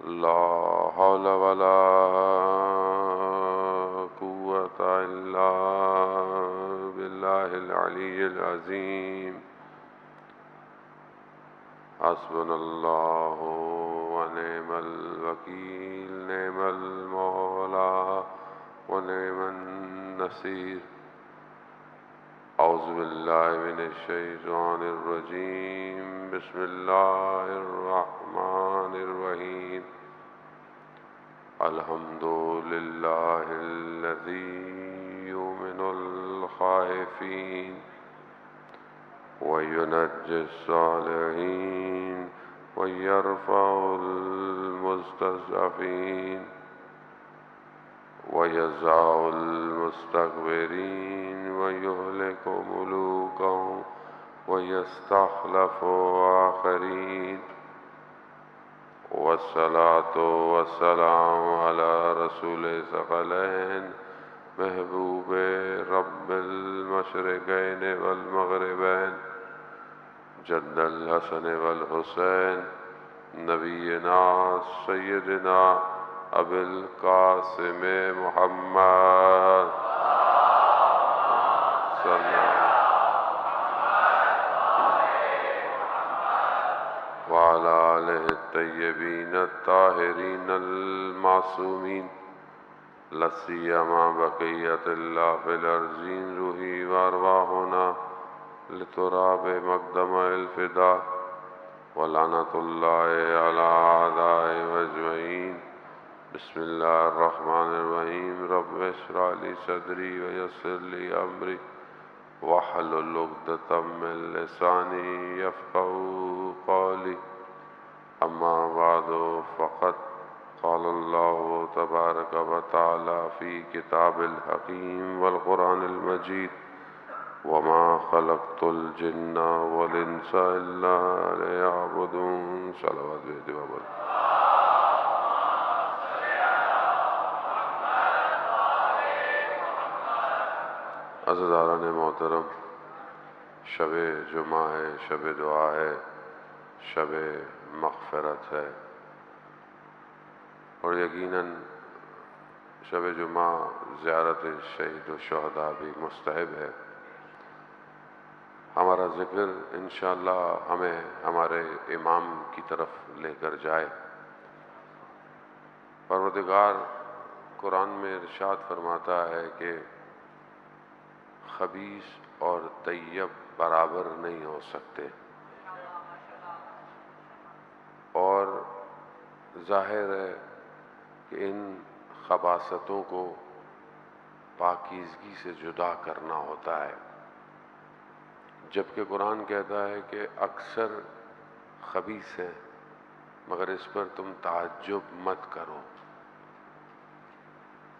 لا حول ولا قوة إلا بالله العلي العظيم حسبنا الله ونعم الوكيل نعم المولى ونعم النصير أعوذ بالله من الشيطان الرجيم بسم الله الرحمن الرحيم الحمد لله الذي يؤمن الخائفين وينجي الصالحين ويرفع المستضعفين ويزع المستكبرين ويهلك ملوكهم ويستخلف آخرين والصلاة والسلام على رسول ثقلين محبوب رب المشرقين والمغربين جد الحسن والحسين نبينا سيدنا أبي القاسم محمد صلى وعلى آله الطيبين الطاهرين المعصومين لا سيما بقية الله في الأرضين روحي وأرواحنا لتراب مقدم الفداء ولعنة الله على أعدائهم أجمعين بسم الله الرحمن الرحيم رب اشرح لي صدري ويسر لي أمري واحلل عقدة من لساني يفقهوا قولي أما بعد فقد قال الله تبارك وتعالى في كتاب الحكيم والقرآن المجيد وما خلقت الجن والإنس إلا ليعبدون صلوات بيت بابر عزیزان محترم شب جمعہ ہے شب دعا ہے شب مغفرت ہے اور یقیناً شب جمعہ زیارت شہید و شہداء بھی مستحب ہے ہمارا ذکر انشاءاللہ ہمیں ہمارے امام کی طرف لے کر جائے پروردگار قرآن میں ارشاد فرماتا ہے کہ خبیث اور طیب برابر نہیں ہو سکتے اور ظاہر ہے کہ ان خباثتوں کو پاکیزگی سے جدا کرنا ہوتا ہے جبکہ قرآن کہتا ہے کہ اکثر خبیث ہیں مگر اس پر تم تعجب مت کرو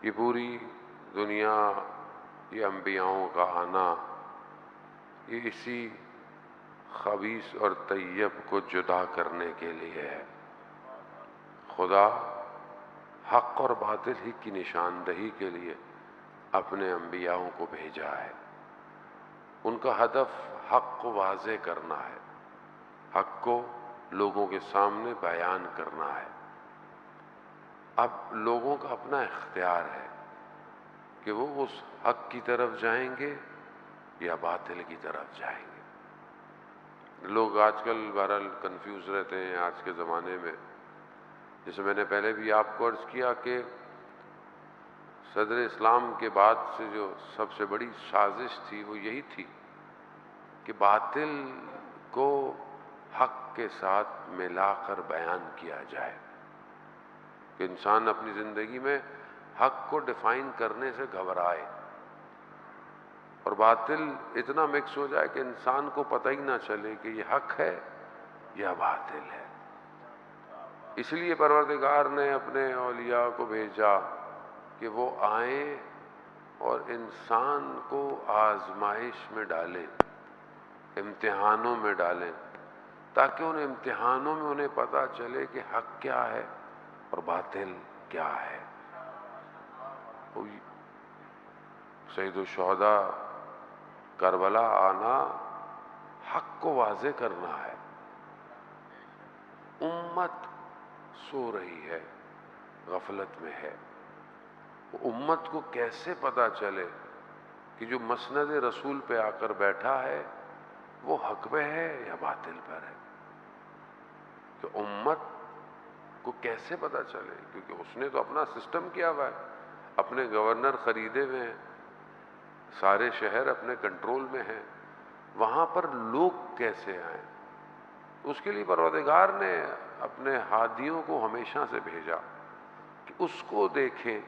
یہ پوری دنیا یہ انبیاؤں کا آنا یہ اسی خبیث اور طیب کو جدا کرنے کے لیے ہے خدا حق اور باطل ہی کی نشاندہی کے لیے اپنے انبیاؤں کو بھیجا ہے ان کا ہدف حق کو واضح کرنا ہے حق کو لوگوں کے سامنے بیان کرنا ہے اب لوگوں کا اپنا اختیار ہے کہ وہ اس حق کی طرف جائیں گے یا باطل کی طرف جائیں گے لوگ آج کل بہرحال کنفیوز رہتے ہیں آج کے زمانے میں جیسے میں نے پہلے بھی آپ کو عرض کیا کہ صدر اسلام کے بعد سے جو سب سے بڑی سازش تھی وہ یہی تھی کہ باطل کو حق کے ساتھ ملا کر بیان کیا جائے کہ انسان اپنی زندگی میں حق کو ڈیفائن کرنے سے گھبرائے اور باطل اتنا مکس ہو جائے کہ انسان کو پتہ ہی نہ چلے کہ یہ حق ہے یا باطل ہے اس لیے پروردگار نے اپنے اولیاء کو بھیجا کہ وہ آئیں اور انسان کو آزمائش میں ڈالیں امتحانوں میں ڈالیں تاکہ ان امتحانوں میں انہیں پتہ چلے کہ حق کیا ہے اور باطل کیا ہے سید الشہداء کربلا آنا حق کو واضح کرنا ہے امت سو رہی ہے، غفلت میں ہے. امت کو کیسے پتہ چلے کہ جو مسند رسول پہ آ کر بیٹھا ہے وہ حق پہ ہے یا باطل پر ہے؟ کہ امت کو کیسے پتہ چلے؟ کیونکہ اس نے تو اپنا سسٹم کیا ہوا ہے، اپنے گورنر خریدے ہوئے ہیں، سارے شہر اپنے کنٹرول میں ہیں، وہاں پر لوگ کیسے آئیں؟ اس کے لیے پروردگار نے اپنے ہادیوں کو ہمیشہ سے بھیجا کہ اس کو دیکھیں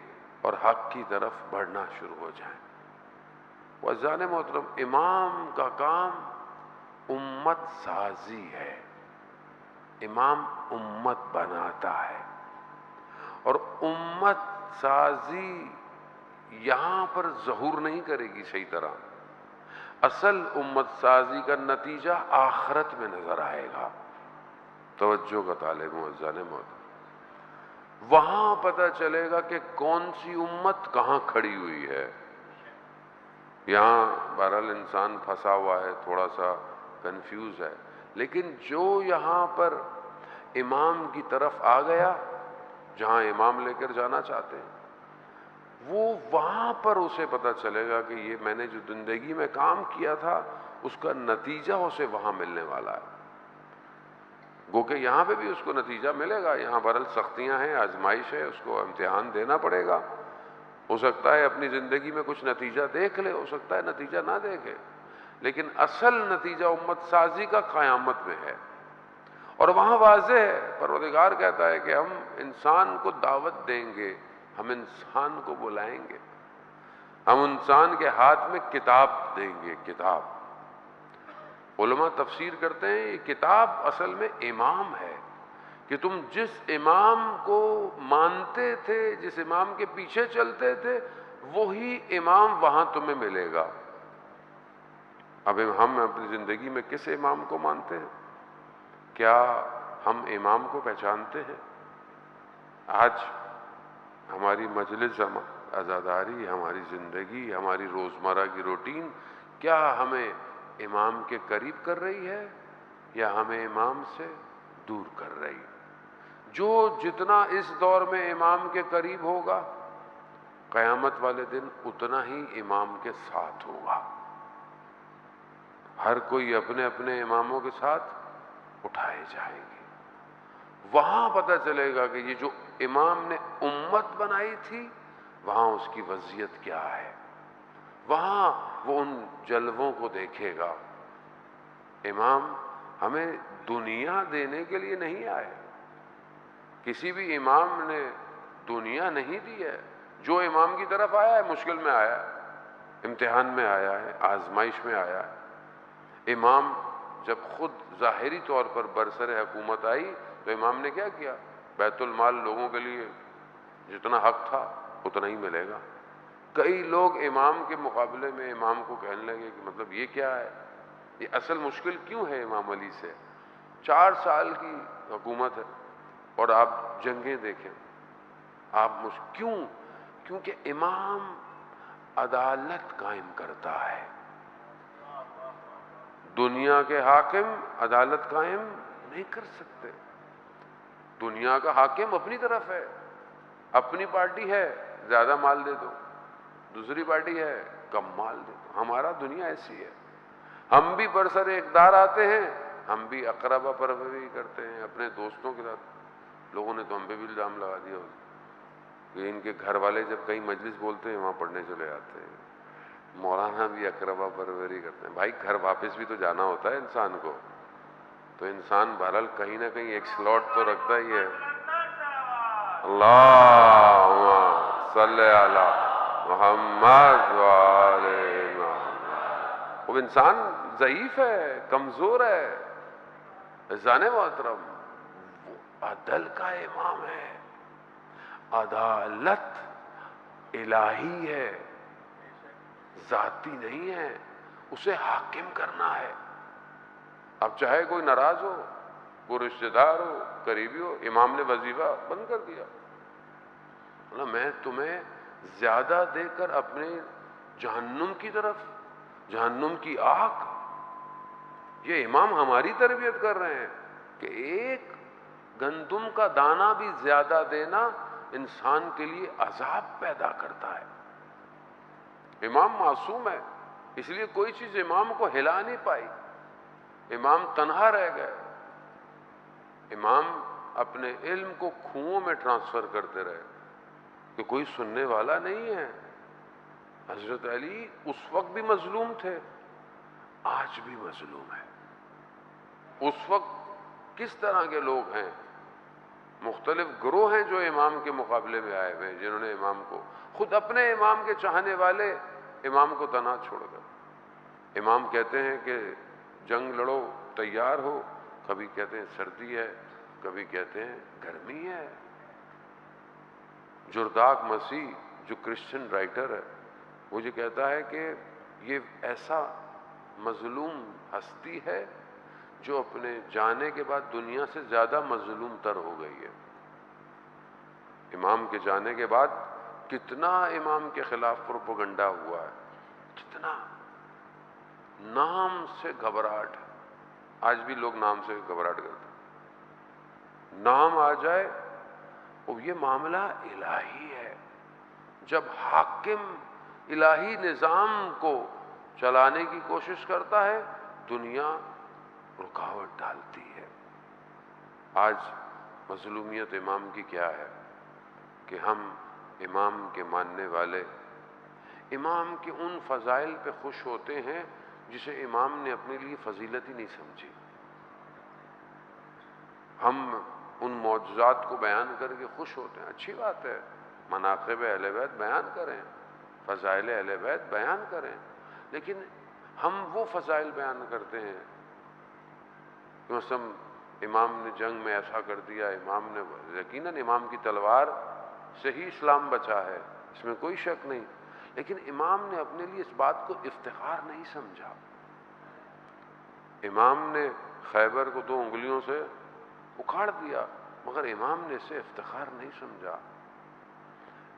اور حق کی طرف بڑھنا شروع ہو جائیں. وعزیزان محترم، امام کا کام امت سازی ہے. امام امت بناتا ہے، اور امت سازی یہاں پر ظہور نہیں کرے گی صحیح طرح. اصل امت سازی کا نتیجہ آخرت میں نظر آئے گا. توجہ کا طالب معززان محترم، وہاں پتہ چلے گا کہ کون سی امت کہاں کھڑی ہوئی ہے. یہاں بہرحال انسان پھنسا ہوا ہے، تھوڑا سا کنفیوز ہے، لیکن جو یہاں پر امام کی طرف آ گیا، جہاں امام لے کر جانا چاہتے ہیں، وہ وہاں پر اسے پتہ چلے گا کہ یہ میں نے جو زندگی میں کام کیا تھا اس کا نتیجہ اسے وہاں ملنے والا ہے. گو کہ یہاں پہ بھی اس کو نتیجہ ملے گا، یہاں بہرحال سختیاں ہیں، آزمائش ہے، اس کو امتحان دینا پڑے گا. ہو سکتا ہے اپنی زندگی میں کچھ نتیجہ دیکھ لے، ہو سکتا ہے نتیجہ نہ دیکھے، لیکن اصل نتیجہ امت سازی کا قیامت میں ہے. اور وہاں واضح ہے، پروردگار کہتا ہے کہ ہم انسان کو دعوت دیں گے، ہم انسان کو بلائیں گے، ہم انسان کے ہاتھ میں کتاب دیں گے. کتاب، علماء تفسیر کرتے ہیں یہ کتاب اصل میں امام ہے، کہ تم جس امام کو مانتے تھے، جس امام کے پیچھے چلتے تھے، وہی امام وہاں تمہیں ملے گا. اب ہم اپنی زندگی میں کس امام کو مانتے ہیں؟ کیا ہم امام کو پہچانتے ہیں؟ آج ہماری مجلس عزاداری، ہماری زندگی، ہماری روزمرہ کی روٹین کیا ہمیں امام کے قریب کر رہی ہے یا ہمیں امام سے دور کر رہی ہے؟ جو جتنا اس دور میں امام کے قریب ہوگا، قیامت والے دن اتنا ہی امام کے ساتھ ہوگا. ہر کوئی اپنے اپنے اماموں کے ساتھ اٹھائے جائیں گے. وہاں پتہ چلے گا کہ یہ جو امام نے امت بنائی تھی، وہاں اس کی وضعیت کیا ہے. وہاں وہ ان جلووں کو دیکھے گا. امام ہمیں دنیا دینے کے لیے نہیں آئے، کسی بھی امام نے دنیا نہیں دی ہے. جو امام کی طرف آیا ہے مشکل میں آیا ہے، امتحان میں آیا ہے، آزمائش میں آیا ہے. امام جب خود ظاہری طور پر برسر حکومت آئی تو امام نے کیا کیا؟ بیت المال لوگوں کے لیے جتنا حق تھا اتنا ہی ملے گا. کئی لوگ امام کے مقابلے میں امام کو کہنے لگے کہ مطلب یہ کیا ہے، یہ اصل مشکل کیوں ہے امام علی سے؟ 4 سال کی حکومت ہے اور آپ جنگیں دیکھیں، آپ کیوں؟ کیونکہ امام عدالت قائم کرتا ہے. دنیا کے حاکم عدالت قائم نہیں کر سکتے. دنیا کا حاکم اپنی طرف ہے، اپنی پارٹی ہے، زیادہ مال دے دو، دوسری پارٹی ہے، کم مال دے دو. ہمارا دنیا ایسی ہے. ہم بھی برسر اقتدار آتے ہیں، ہم بھی اقربا پروری کرتے ہیں اپنے دوستوں کے ساتھ. لوگوں نے تو ہم پہ بھی الزام لگا دیا کہ ان کے گھر والے جب کہیں مجلس بولتے ہیں وہاں پڑھنے چلے جاتے ہیں. مولانا بھی اقربا پروری کرتے ہیں. بھائی گھر واپس بھی تو جانا ہوتا ہے انسان کو، تو انسان بہرحال کہیں نہ کہیں ایک سلاٹ تو رکھتا ہی ہے. اللہم صلی علی محمد وآلہ محمد. وہ انسان ضعیف ہے، کمزور ہے. عزیزان محترم، وہ عدل کا امام ہے، عدالت الہی ہے، ذاتی نہیں ہے. اسے حاکم کرنا ہے. اب چاہے کوئی ناراض ہو، کوئی رشتہ دار ہو، قریبی ہو، امام نے وظیفہ بند کر دیا، میں تمہیں زیادہ دے کر اپنے جہنم کی طرف، جہنم کی آگ. یہ امام ہماری تربیت کر رہے ہیں کہ ایک گندم کا دانہ بھی زیادہ دینا انسان کے لیے عذاب پیدا کرتا ہے۔ امام معصوم ہے، اس لیے کوئی چیز امام کو ہلا نہیں پائی، امام تنہا رہ گئے، امام اپنے علم کو کنوؤں میں ٹرانسفر کرتے رہے کہ کوئی سننے والا نہیں ہے۔ حضرت علی اس وقت بھی مظلوم تھے، آج بھی مظلوم ہے۔ اس وقت کس طرح کے لوگ ہیں، مختلف گروہ ہیں جو امام کے مقابلے میں آئے ہوئے ہیں، جنہوں نے امام کو، خود اپنے امام کے چاہنے والے امام کو تنہا چھوڑ گئے۔ امام کہتے ہیں کہ جنگ لڑو، تیار ہو، کبھی کہتے ہیں سردی ہے، کبھی کہتے ہیں گرمی ہے۔ جرداق مسیح جو کرسچن رائٹر ہے، وہ جو کہتا ہے کہ یہ ایسا مظلوم ہستی ہے جو اپنے جانے کے بعد دنیا سے زیادہ مظلوم تر ہو گئی ہے۔ امام کے جانے کے بعد کتنا امام کے خلاف پروپیگنڈا ہوا ہے، کتنا، نام سے گھبراہٹ ہے۔ آج بھی لوگ نام سے گھبراہٹ کرتے ہیں، نام آ جائے وہ یہ معاملہ الہی ہے۔ جب حاکم الہی نظام کو چلانے کی کوشش کرتا ہے، دنیا رکاوٹ ڈالتی ہے۔ آج مظلومیت امام کی کیا ہے کہ ہم امام کے ماننے والے امام کے ان فضائل پہ خوش ہوتے ہیں جسے امام نے اپنے لیے فضیلت ہی نہیں سمجھی۔ ہم ان معجزات کو بیان کر کے خوش ہوتے ہیں، اچھی بات ہے، مناقب اہل بیت بیان کریں، فضائل اہل بیت بیان کریں، لیکن ہم وہ فضائل بیان کرتے ہیں کہ مثلا امام نے جنگ میں ایسا کر دیا، امام نے، یقیناً امام کی تلوار سے ہی اسلام بچا ہے، اس میں کوئی شک نہیں، لیکن امام نے اپنے لیے اس بات کو افتخار نہیں سمجھا۔ امام نے خیبر کو 2 انگلیوں سے اکھاڑ دیا، مگر امام نے اسے افتخار نہیں سمجھا۔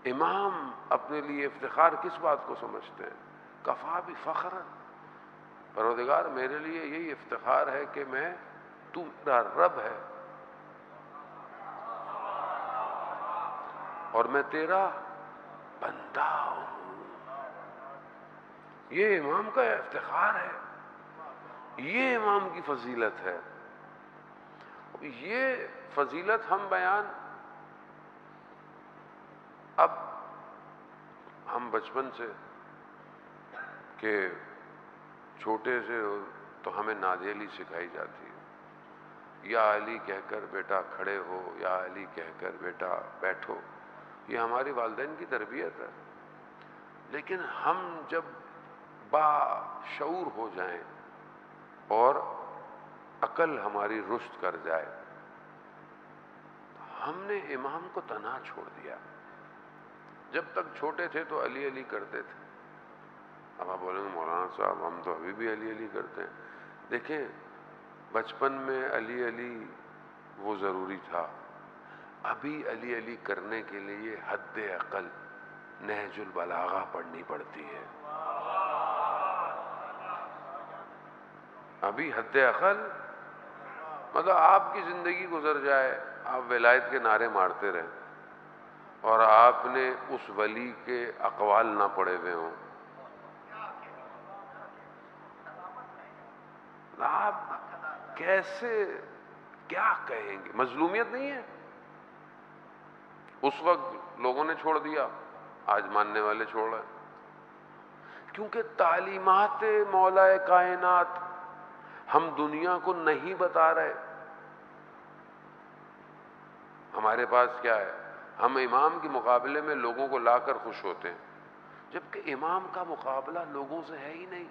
امام اپنے لیے افتخار کس بات کو سمجھتے ہیں؟ کفا بفخر، پروردگار میرے لیے یہی افتخار ہے کہ تو میرا رب ہے اور میں تیرا بندہ ہوں۔ یہ امام کا افتخار ہے، یہ امام کی فضیلت ہے۔ یہ فضیلت ہم بیان، اب ہم بچپن سے کہ چھوٹے سے تو ہمیں نعت علی سکھائی جاتی ہے، یا علی کہہ کر بیٹا کھڑے ہو، یا علی کہہ کر بیٹا بیٹھو، یہ ہماری والدین کی تربیت ہے۔ لیکن ہم جب باشعور ہو جائیں اور عقل ہماری رشد کر جائے، ہم نے امام کو تنہا چھوڑ دیا۔ جب تک چھوٹے تھے تو علی علی کرتے تھے، اب آپ بولیں گے مولانا صاحب ہم تو ابھی بھی علی علی کرتے ہیں۔ دیکھیں، بچپن میں علی علی وہ ضروری تھا، ابھی علی علی کرنے کے لیے حد عقل نہج البلاغہ پڑھنی پڑتی ہے۔ ابھی حد عقل مطلب آپ کی زندگی گزر جائے، آپ ولایت کے نعرے مارتے رہیں اور آپ نے اس ولی کے اقوال نہ پڑھے ہوئے ہوں، آپ کیسے کیا کہیں گے؟ مظلومیت نہیں ہے؟ اس وقت لوگوں نے چھوڑ دیا، آج ماننے والے چھوڑ رہے، کیونکہ تعلیمات مولا کائنات ہم دنیا کو نہیں بتا رہے۔ ہمارے پاس کیا ہے؟ ہم امام کے مقابلے میں لوگوں کو لا کر خوش ہوتے ہیں، جبکہ امام کا مقابلہ لوگوں سے ہے ہی نہیں۔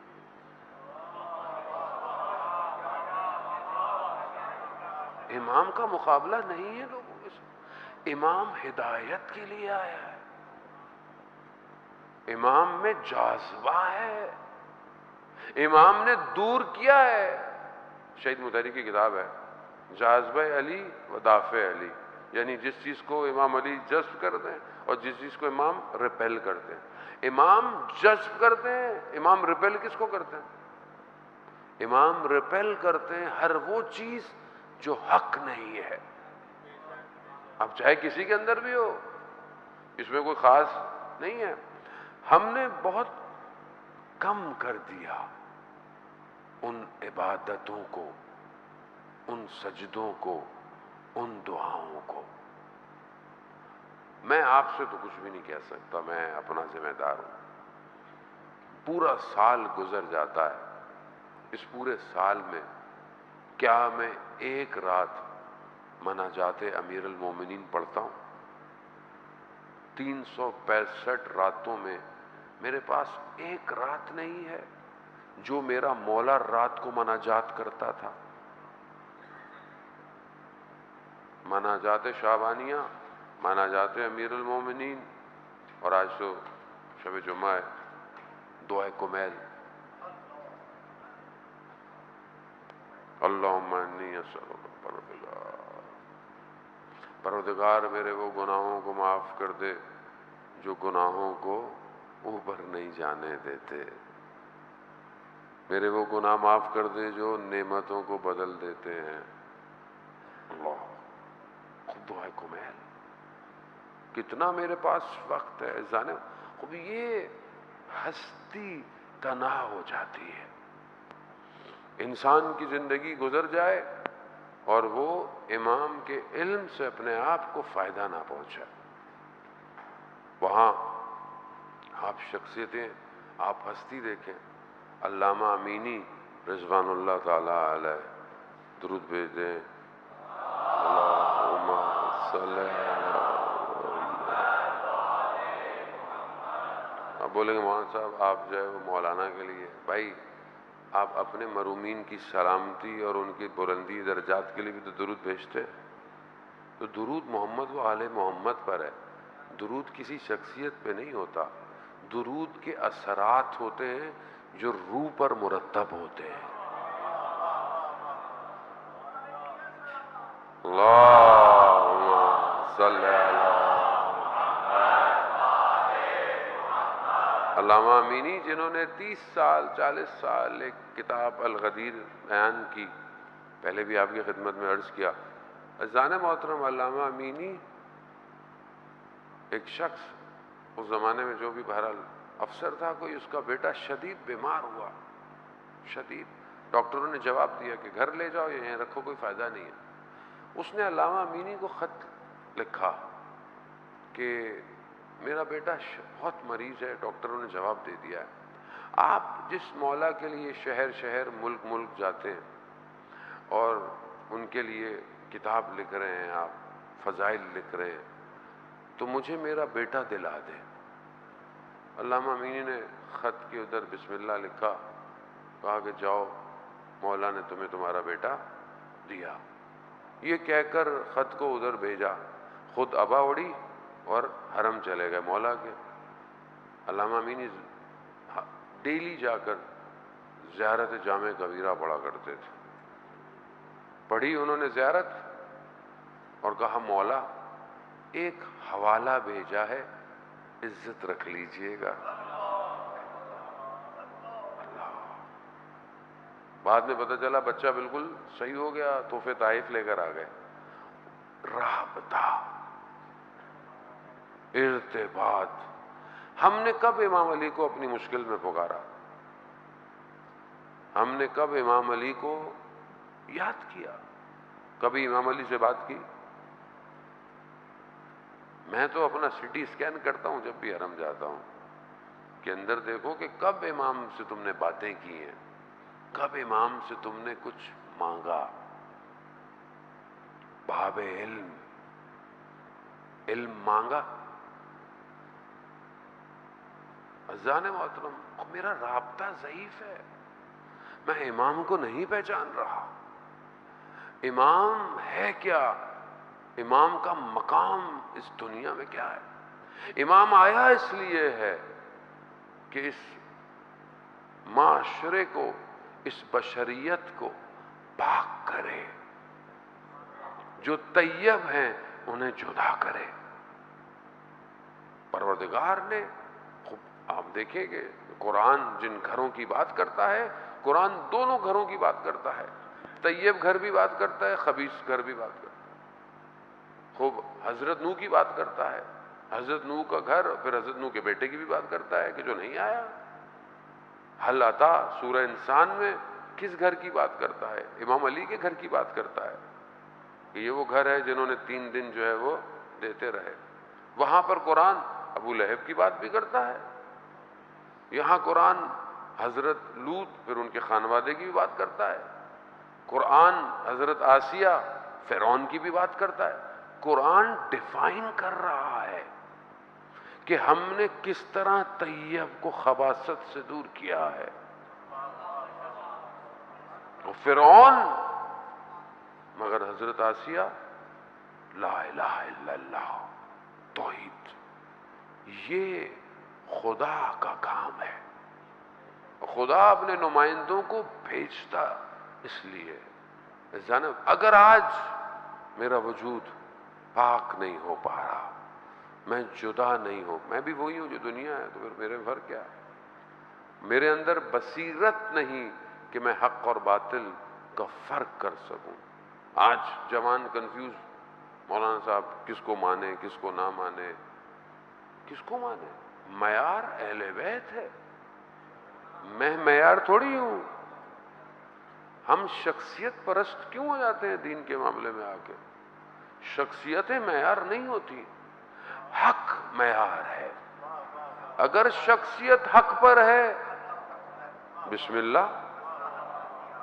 امام کا مقابلہ نہیں ہے لوگوں کے ساتھ۔ امام ہدایت کے لیے آیا ہے، امام میں جاذبہ ہے، امام نے دور کیا ہے۔ شہید مطہری کی کتاب ہے جاذبہ علی و دافع علی، یعنی جس چیز کو امام علی جذب کرتے ہیں اور جس چیز کو امام ریپیل کرتے ہیں۔ امام جذب کرتے ہیں، امام ریپیل کس کو کرتے ہیں؟ امام ریپیل کرتے ہیں ہر وہ چیز جو حق نہیں ہے۔ اب چاہے کسی کے اندر بھی ہو، اس میں کوئی خاص نہیں ہے. ہم نے بہت کم کر دیا ان عبادتوں کو، ان سجدوں کو، ان دعاؤں کو. میں آپ سے تو کچھ بھی نہیں کہہ سکتا، میں اپنا ذمہ دار ہوں. پورا سال گزر جاتا ہے، اس پورے سال میں کیا میں ایک رات مناجات امیر المومنین پڑھتا ہوں؟ 365 راتوں میں میرے پاس ایک رات نہیں ہے جو میرا مولا رات کو مناجات کرتا تھا. مناجات شعبانیہ، مناجات امیر المومنین، اور آج تو شب جمعہ ہے، دعائے کمیل. اللہم انی اسألک پروردگار میرے وہ گناہوں کو معاف کر دے جو گناہوں کو اوپر نہیں جانے دیتے. میرے وہ گناہ معاف کر دے جو نعمتوں کو بدل دیتے ہیں. اللہ، خود دعائے کمیل. کتنا میرے پاس وقت ہے جانے، خب یہ ہستی تنہا ہو جاتی ہے. انسان کی زندگی گزر جائے اور وہ امام کے علم سے اپنے آپ کو فائدہ نہ پہنچائے. وہاں آپ شخصیتیں، آپ ہستی دیکھیں. علامہ امینی رضوان اللہ تعالی علیہ، درود بھیج دیں. اللہم صلی علی. آپ بولیں گے مولانا صاحب آپ جو ہے وہ مولانا کے لیے، بھائی آپ اپنے مرومین کی سلامتی اور ان کی بلندی درجات کے لیے بھی تو درود بھیجتے. تو درود محمد و آل محمد پر ہے، درود کسی شخصیت پہ نہیں ہوتا. درود کے اثرات ہوتے ہیں جو روح پر مرتب ہوتے ہیں. اللہم صلی علی. علامہ امینی جنہوں نے 30 سال 40 سال ایک کتاب الغدیر بیان کی، پہلے بھی آپ کی خدمت میں عرض کیا. عزیزان محترم، علامہ امینی ایک شخص اس زمانے میں جو بھی بہرحال افسر تھا، کوئی اس کا بیٹا شدید بیمار ہوا، شدید. ڈاکٹروں نے جواب دیا کہ گھر لے جاؤ، یہیں رکھو، کوئی فائدہ نہیں ہے. اس نے علامہ امینی کو خط لکھا کہ میرا بیٹا بہت مریض ہے، ڈاکٹروں نے جواب دے دیا ہے. آپ جس مولا کے لیے شہر شہر ملک ملک جاتے ہیں اور ان کے لیے کتاب لکھ رہے ہیں، آپ فضائل لکھ رہے ہیں، تو مجھے میرا بیٹا دلا دے. علامہ امینی نے خط کے ادھر بسم اللہ لکھا، کہا کہ جاؤ، مولا نے تمہیں تمہارا بیٹا دیا. یہ کہہ کر خط کو ادھر بھیجا، خود ابا اڑی اور حرم چلے گئے مولا کے. علامہ امینی ڈیلی جا کر زیارت جامع کبیرہ پڑھا کرتے تھے. پڑھی انہوں نے زیارت اور کہا مولا ایک حوالہ بھیجا ہے، عزت رکھ لیجئے گا. بعد میں پتہ چلا بچہ بالکل صحیح ہو گیا، تحفے طائف لے کر آ گئے. رابطہ، ارتباط. ہم نے کب امام علی کو اپنی مشکل میں پکارا؟ ہم نے کب امام علی کو یاد کیا؟ کبھی امام علی سے بات کی؟ میں تو اپنا سٹی اسکین کرتا ہوں جب بھی حرم جاتا ہوں کہ اندر دیکھو کہ کب امام سے تم نے باتیں کی ہیں، کب امام سے تم نے کچھ مانگا. باب علم، علم مانگا. عزیزان محترم، میرا رابطہ ضعیف ہے، میں امام کو نہیں پہچان رہا. امام ہے کیا؟ امام کا مقام اس دنیا میں کیا ہے؟ امام آیا اس لیے ہے کہ اس معاشرے کو، اس بشریت کو پاک کرے، جو طیب ہیں انہیں جدا کرے. پروردگار نے آپ دیکھیں کہ قرآن جن گھروں کی بات کرتا ہے، قرآن دونوں گھروں کی بات کرتا ہے. طیب گھر بھی بات کرتا ہے، خبیث گھر بھی بات کرتا ہے. خوب حضرت نوح کی بات کرتا ہے، حضرت نوح کا گھر، پھر حضرت نوح کے بیٹے کی بھی بات کرتا ہے کہ جو نہیں آیا۔ حل عطا سورہ انسان میں کس گھر کی بات کرتا ہے؟ امام علی کے گھر کی بات کرتا ہے کہ یہ وہ گھر ہے جنہوں نے 3 دن جو ہے وہ دیتے رہے۔ وہاں پر قرآن ابو لہب کی بات بھی کرتا ہے، یہاں قرآن حضرت لوط پھر ان کے خانوادے کی بھی بات کرتا ہے، قرآن حضرت آسیہ فرعون کی بھی بات کرتا ہے۔ قرآن ڈیفائن کر رہا ہے کہ ہم نے کس طرح طیب کو خباثت سے دور کیا ہے۔ اور فرعون مگر حضرت آسیہ لا الہ الا اللہ، توحید، یہ خدا کا کام ہے۔ خدا اپنے نمائندوں کو بھیجتا اس لیے جانب اگر آج میرا وجود پاک نہیں ہو پا رہا، میں جدا نہیں ہوں، میں بھی وہی ہوں جو دنیا ہے، تو پھر میرے میں فرق کیا ہے؟ میرے اندر بصیرت نہیں کہ میں حق اور باطل کا فرق کر سکوں۔ آج جوان کنفیوز، مولانا صاحب کس کو مانے کس کو نہ مانے، کس کو مانے؟ معیار اہل بیت ہے، میں معیار تھوڑی ہوں۔ ہم شخصیت پرست کیوں ہو جاتے ہیں دین کے معاملے میں آ کے؟ شخصیتیں معیار نہیں ہوتی، حق معیار ہے۔ اگر شخصیت حق پر ہے بسم اللہ،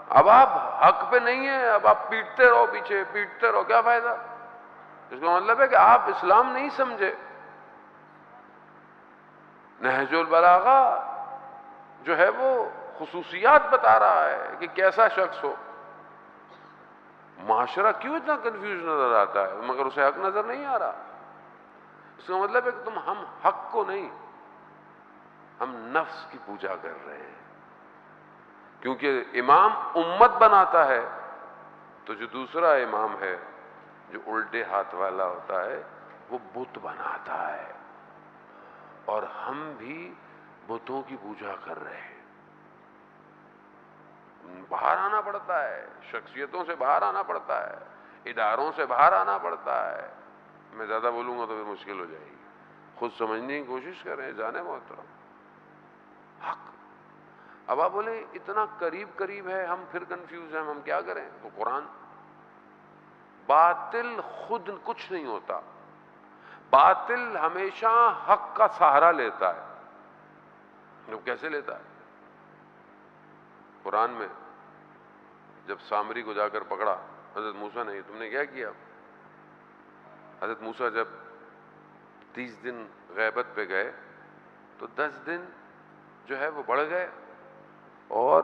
اب آپ حق پہ نہیں ہیں، اب آپ پیٹتے رہو، پیچھے پیٹتے رہو، کیا فائدہ؟ اس کا مطلب ہے کہ آپ اسلام نہیں سمجھے۔ نہج البلاغہ جو ہے وہ خصوصیات بتا رہا ہے کہ کیسا شخص ہو۔ معاشرہ کیوں اتنا کنفیوز نظر آتا ہے مگر اسے حق نظر نہیں آ رہا؟ اس کا مطلب ہے کہ ہم حق کو نہیں، ہم نفس کی پوجا کر رہے ہیں۔ کیونکہ امام امت بناتا ہے تو جو دوسرا امام ہے جو الٹے ہاتھ والا ہوتا ہے وہ بت بناتا ہے، اور ہم بھی بتوں کی پوجا کر رہے ہیں۔ باہر آنا پڑتا ہے، شخصیتوں سے باہر آنا پڑتا ہے، اداروں سے باہر آنا پڑتا ہے۔ میں زیادہ بولوں گا تو پھر مشکل ہو جائے گی، خود سمجھنے کی کوشش کریں جانے محترم۔ حق، اب آپ بولیں اتنا قریب قریب ہے ہم پھر کنفیوز ہیں، ہم کیا کریں؟ تو قرآن، باطل خود کچھ نہیں ہوتا، باطل ہمیشہ حق کا سہارا لیتا ہے۔ وہ کیسے لیتا ہے؟ قرآن میں جب سامری کو جا کر پکڑا حضرت موسیٰ نے، تم نے کیا کیا؟ حضرت موسیٰ جب 30 دن غیبت پہ گئے تو 10 دن جو ہے وہ بڑھ گئے، اور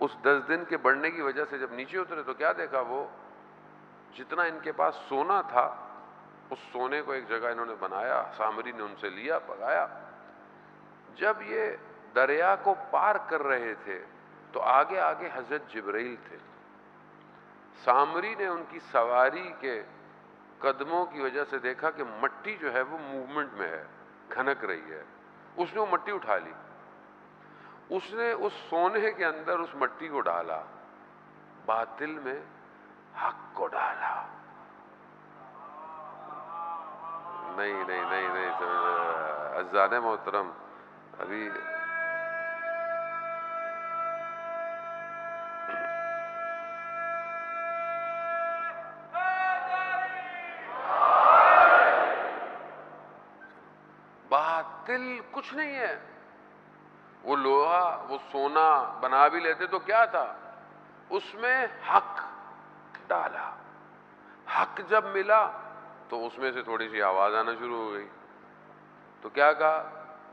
اس 10 دن کے بڑھنے کی وجہ سے جب نیچے اترے تو کیا دیکھا؟ وہ جتنا ان کے پاس سونا تھا اس سونے کو ایک جگہ انہوں نے بنایا، سامری نے ان سے لیا، پکایا۔ جب یہ دریا کو پار کر رہے تھے تو آگے آگے حضرت جبرائیل تھے۔ سامری نے ان کی سواری کے قدموں کی وجہ سے دیکھا کہ مٹی جو ہے وہ موومنٹ میں ہے، کھنک رہی ہے، اس نے وہ مٹی اٹھا لی، اس نے اس سونے کے اندر اس مٹی کو ڈالا، باطل میں حق کو ڈالا۔ نہیں عزیزان محترم، ابھی باطل کچھ نہیں ہے۔ وہ لوہا، وہ سونا بنا بھی لیتے تو کیا تھا؟ اس میں حق ڈالا، حق جب ملا تو اس میں سے تھوڑی سی آواز آنا شروع ہو گئی، تو کیا کہا؟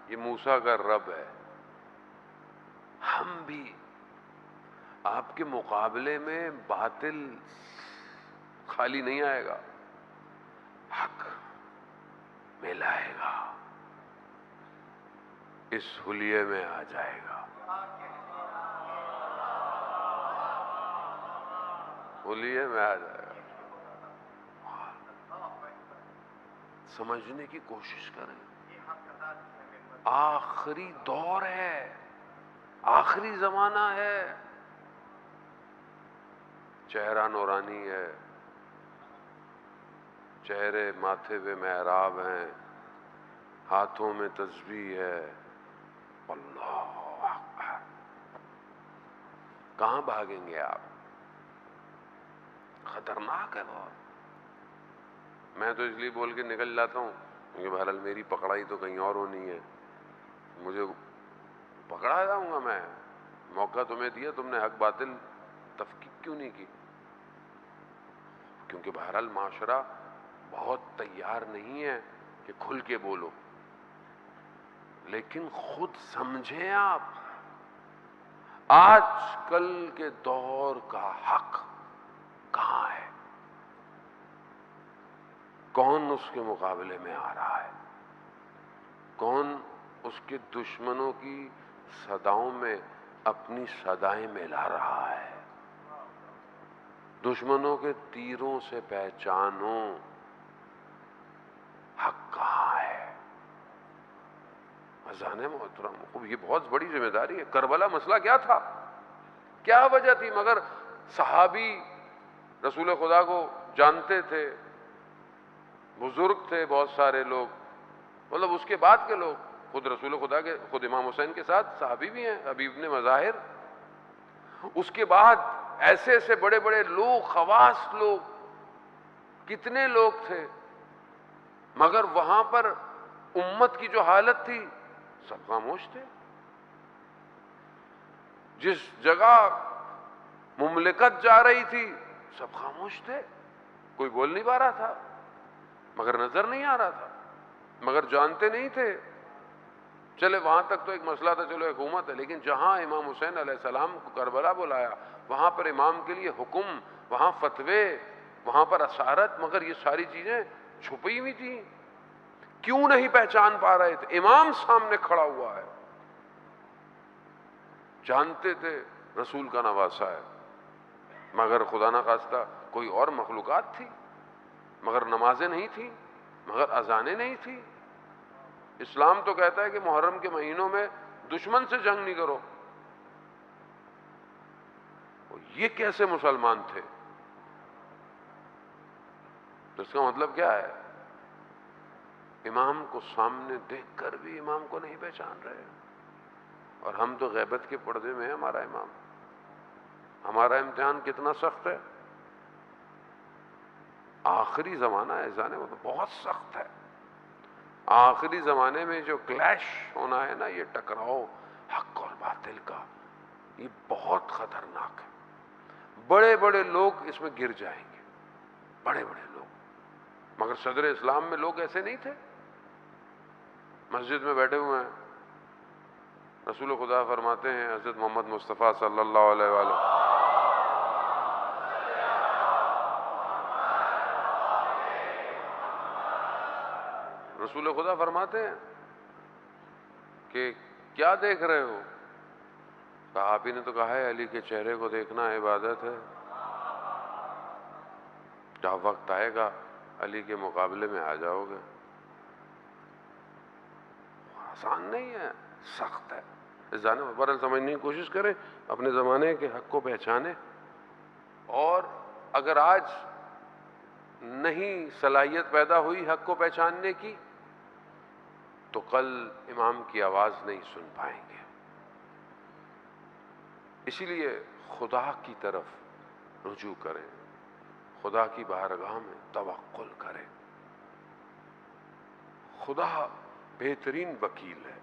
یہ موسیٰ کا رب ہے۔ ہم بھی آپ کے مقابلے میں باطل خالی نہیں آئے گا، حق ملائے گا، اس حلیے میں آ جائے گا، حلیے میں آ جائے گا۔ سمجھنے کی کوشش کریں، آخری دور ہے، آخری زمانہ ہے، چہرہ نورانی ہے، چہرے ماتھے پہ محراب ہیں، ہاتھوں میں تسبیح ہے، اللہ اکبر۔ کہاں بھاگیں گے آپ؟ خطرناک ہے بہت۔ میں تو اس لیے بول کے نکل جاتا ہوں کیونکہ بہرحال میری پکڑائی تو کہیں اور ہونی ہے، مجھے پکڑا جاؤں گا میں۔ موقع تمہیں دیا، تم نے حق باطل تفکیک کیوں نہیں کی؟ کیونکہ بہرحال معاشرہ بہت تیار نہیں ہے کہ کھل کے بولو، لیکن خود سمجھیں آپ آج کل کے دور کا حق کہاں ہے، کون اس کے مقابلے میں آ رہا ہے، کون اس کے دشمنوں کی صداؤں میں اپنی صدائیں ملا رہا ہے۔ دشمنوں کے تیروں سے پہچانو حق کہاں ہے۔ اذان محترم، یہ بہت بڑی ذمہ داری ہے۔ کربلا مسئلہ کیا تھا، کیا وجہ تھی؟ مگر صحابی رسول خدا کو جانتے تھے، بزرگ تھے بہت سارے لوگ، مطلب اس کے بعد کے لوگ، خود رسول خدا کے، خود امام حسین کے ساتھ صحابی بھی ہیں، حبیب ابن مظاہر۔ اس کے بعد ایسے ایسے بڑے بڑے لوگ، خواص لوگ، کتنے لوگ تھے، مگر وہاں پر امت کی جو حالت تھی سب خاموش تھے۔ جس جگہ مملکت جا رہی تھی سب خاموش تھے، کوئی بول نہیں پا رہا تھا، مگر نظر نہیں آ رہا تھا، مگر جانتے نہیں تھے۔ چلے وہاں تک تو ایک مسئلہ تھا، چلو حکومت ہے، لیکن جہاں امام حسین علیہ السلام کو کربلا بلایا، وہاں پر امام کے لیے حکم، وہاں فتوے، وہاں پر اشارت، مگر یہ ساری چیزیں چھپی ہوئی تھیں۔ کیوں نہیں پہچان پا رہے تھے؟ امام سامنے کھڑا ہوا ہے، جانتے تھے رسول کا نواسا ہے، مگر خدا نہ خواستہ کوئی اور مخلوقات تھی، مگر نمازیں نہیں تھیں، مگر اذانیں نہیں تھیں۔ اسلام تو کہتا ہے کہ محرم کے مہینوں میں دشمن سے جنگ نہیں کرو۔ یہ کیسے مسلمان تھے؟ تو اس کا مطلب کیا ہے؟ امام کو سامنے دیکھ کر بھی امام کو نہیں پہچان رہے، اور ہم تو غیبت کے پردے میں ہے ہمارا امام۔ ہمارا امتحان کتنا سخت ہے، آخری زمانہ ہے، جانے وہ تو بہت سخت ہے۔ آخری زمانے میں جو کلیش ہونا ہے نا، یہ ٹکراؤ حق اور باطل کا، یہ بہت خطرناک ہے۔ بڑے بڑے لوگ اس میں گر جائیں گے، بڑے بڑے لوگ، مگر صدر اسلام میں لوگ ایسے نہیں تھے۔ مسجد میں بیٹھے ہوئے ہیں، رسول خدا فرماتے ہیں، حضرت محمد مصطفیٰ صلی اللہ علیہ وآلہ، رسول خدا فرماتے ہیں کہ کیا دیکھ رہے ہو؟ صحابی نے تو کہا ہے علی کے چہرے کو دیکھنا عبادت ہے۔ جب وقت آئے گا علی کے مقابلے میں آ جاؤ گے۔ آسان نہیں ہے، سخت ہے۔ اس جانے پر سمجھنے کی کوشش کریں، اپنے زمانے کے حق کو پہچانیں، اور اگر آج نہیں صلاحیت پیدا ہوئی حق کو پہچاننے کی تو کل امام کی آواز نہیں سن پائیں گے۔ اسی لیے خدا کی طرف رجوع کریں، خدا کی بارگاہ میں توکل کریں۔ خدا بہترین وکیل ہے،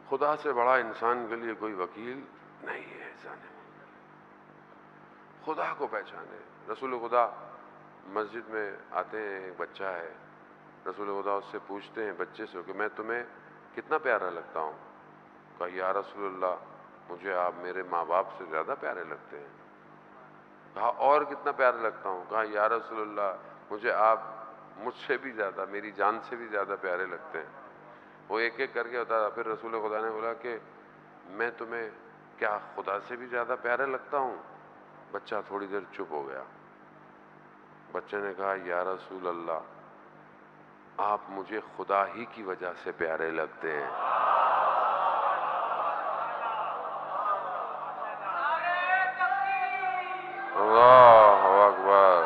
خدا سے بڑا انسان کے لیے کوئی وکیل نہیں ہے۔ جانے خدا کو پہچانے۔ رسول خدا مسجد میں آتے ہیں، ایک بچہ ہے، رسول خدا اس سے پوچھتے ہیں بچے سے کہ میں تمہیں کتنا پیارا لگتا ہوں؟ کہا یا رسول اللہ مجھے آپ میرے ماں باپ سے زیادہ پیارے لگتے ہیں۔ کہا اور کتنا پیارا لگتا ہوں؟ کہا یا رسول اللہ مجھے آپ مجھ سے بھی زیادہ، میری جان سے بھی زیادہ پیارے لگتے ہیں۔ وہ ایک ایک کر کے بتا، پھر رسول خدا نے بولا کہ میں تمہیں کیا خدا سے بھی زیادہ پیارا لگتا ہوں؟ بچہ تھوڑی دیر چپ ہو گیا۔ بچے نے کہا یا رسول اللہ آپ مجھے خدا ہی کی وجہ سے پیارے لگتے ہیں۔ اللہ اکبر۔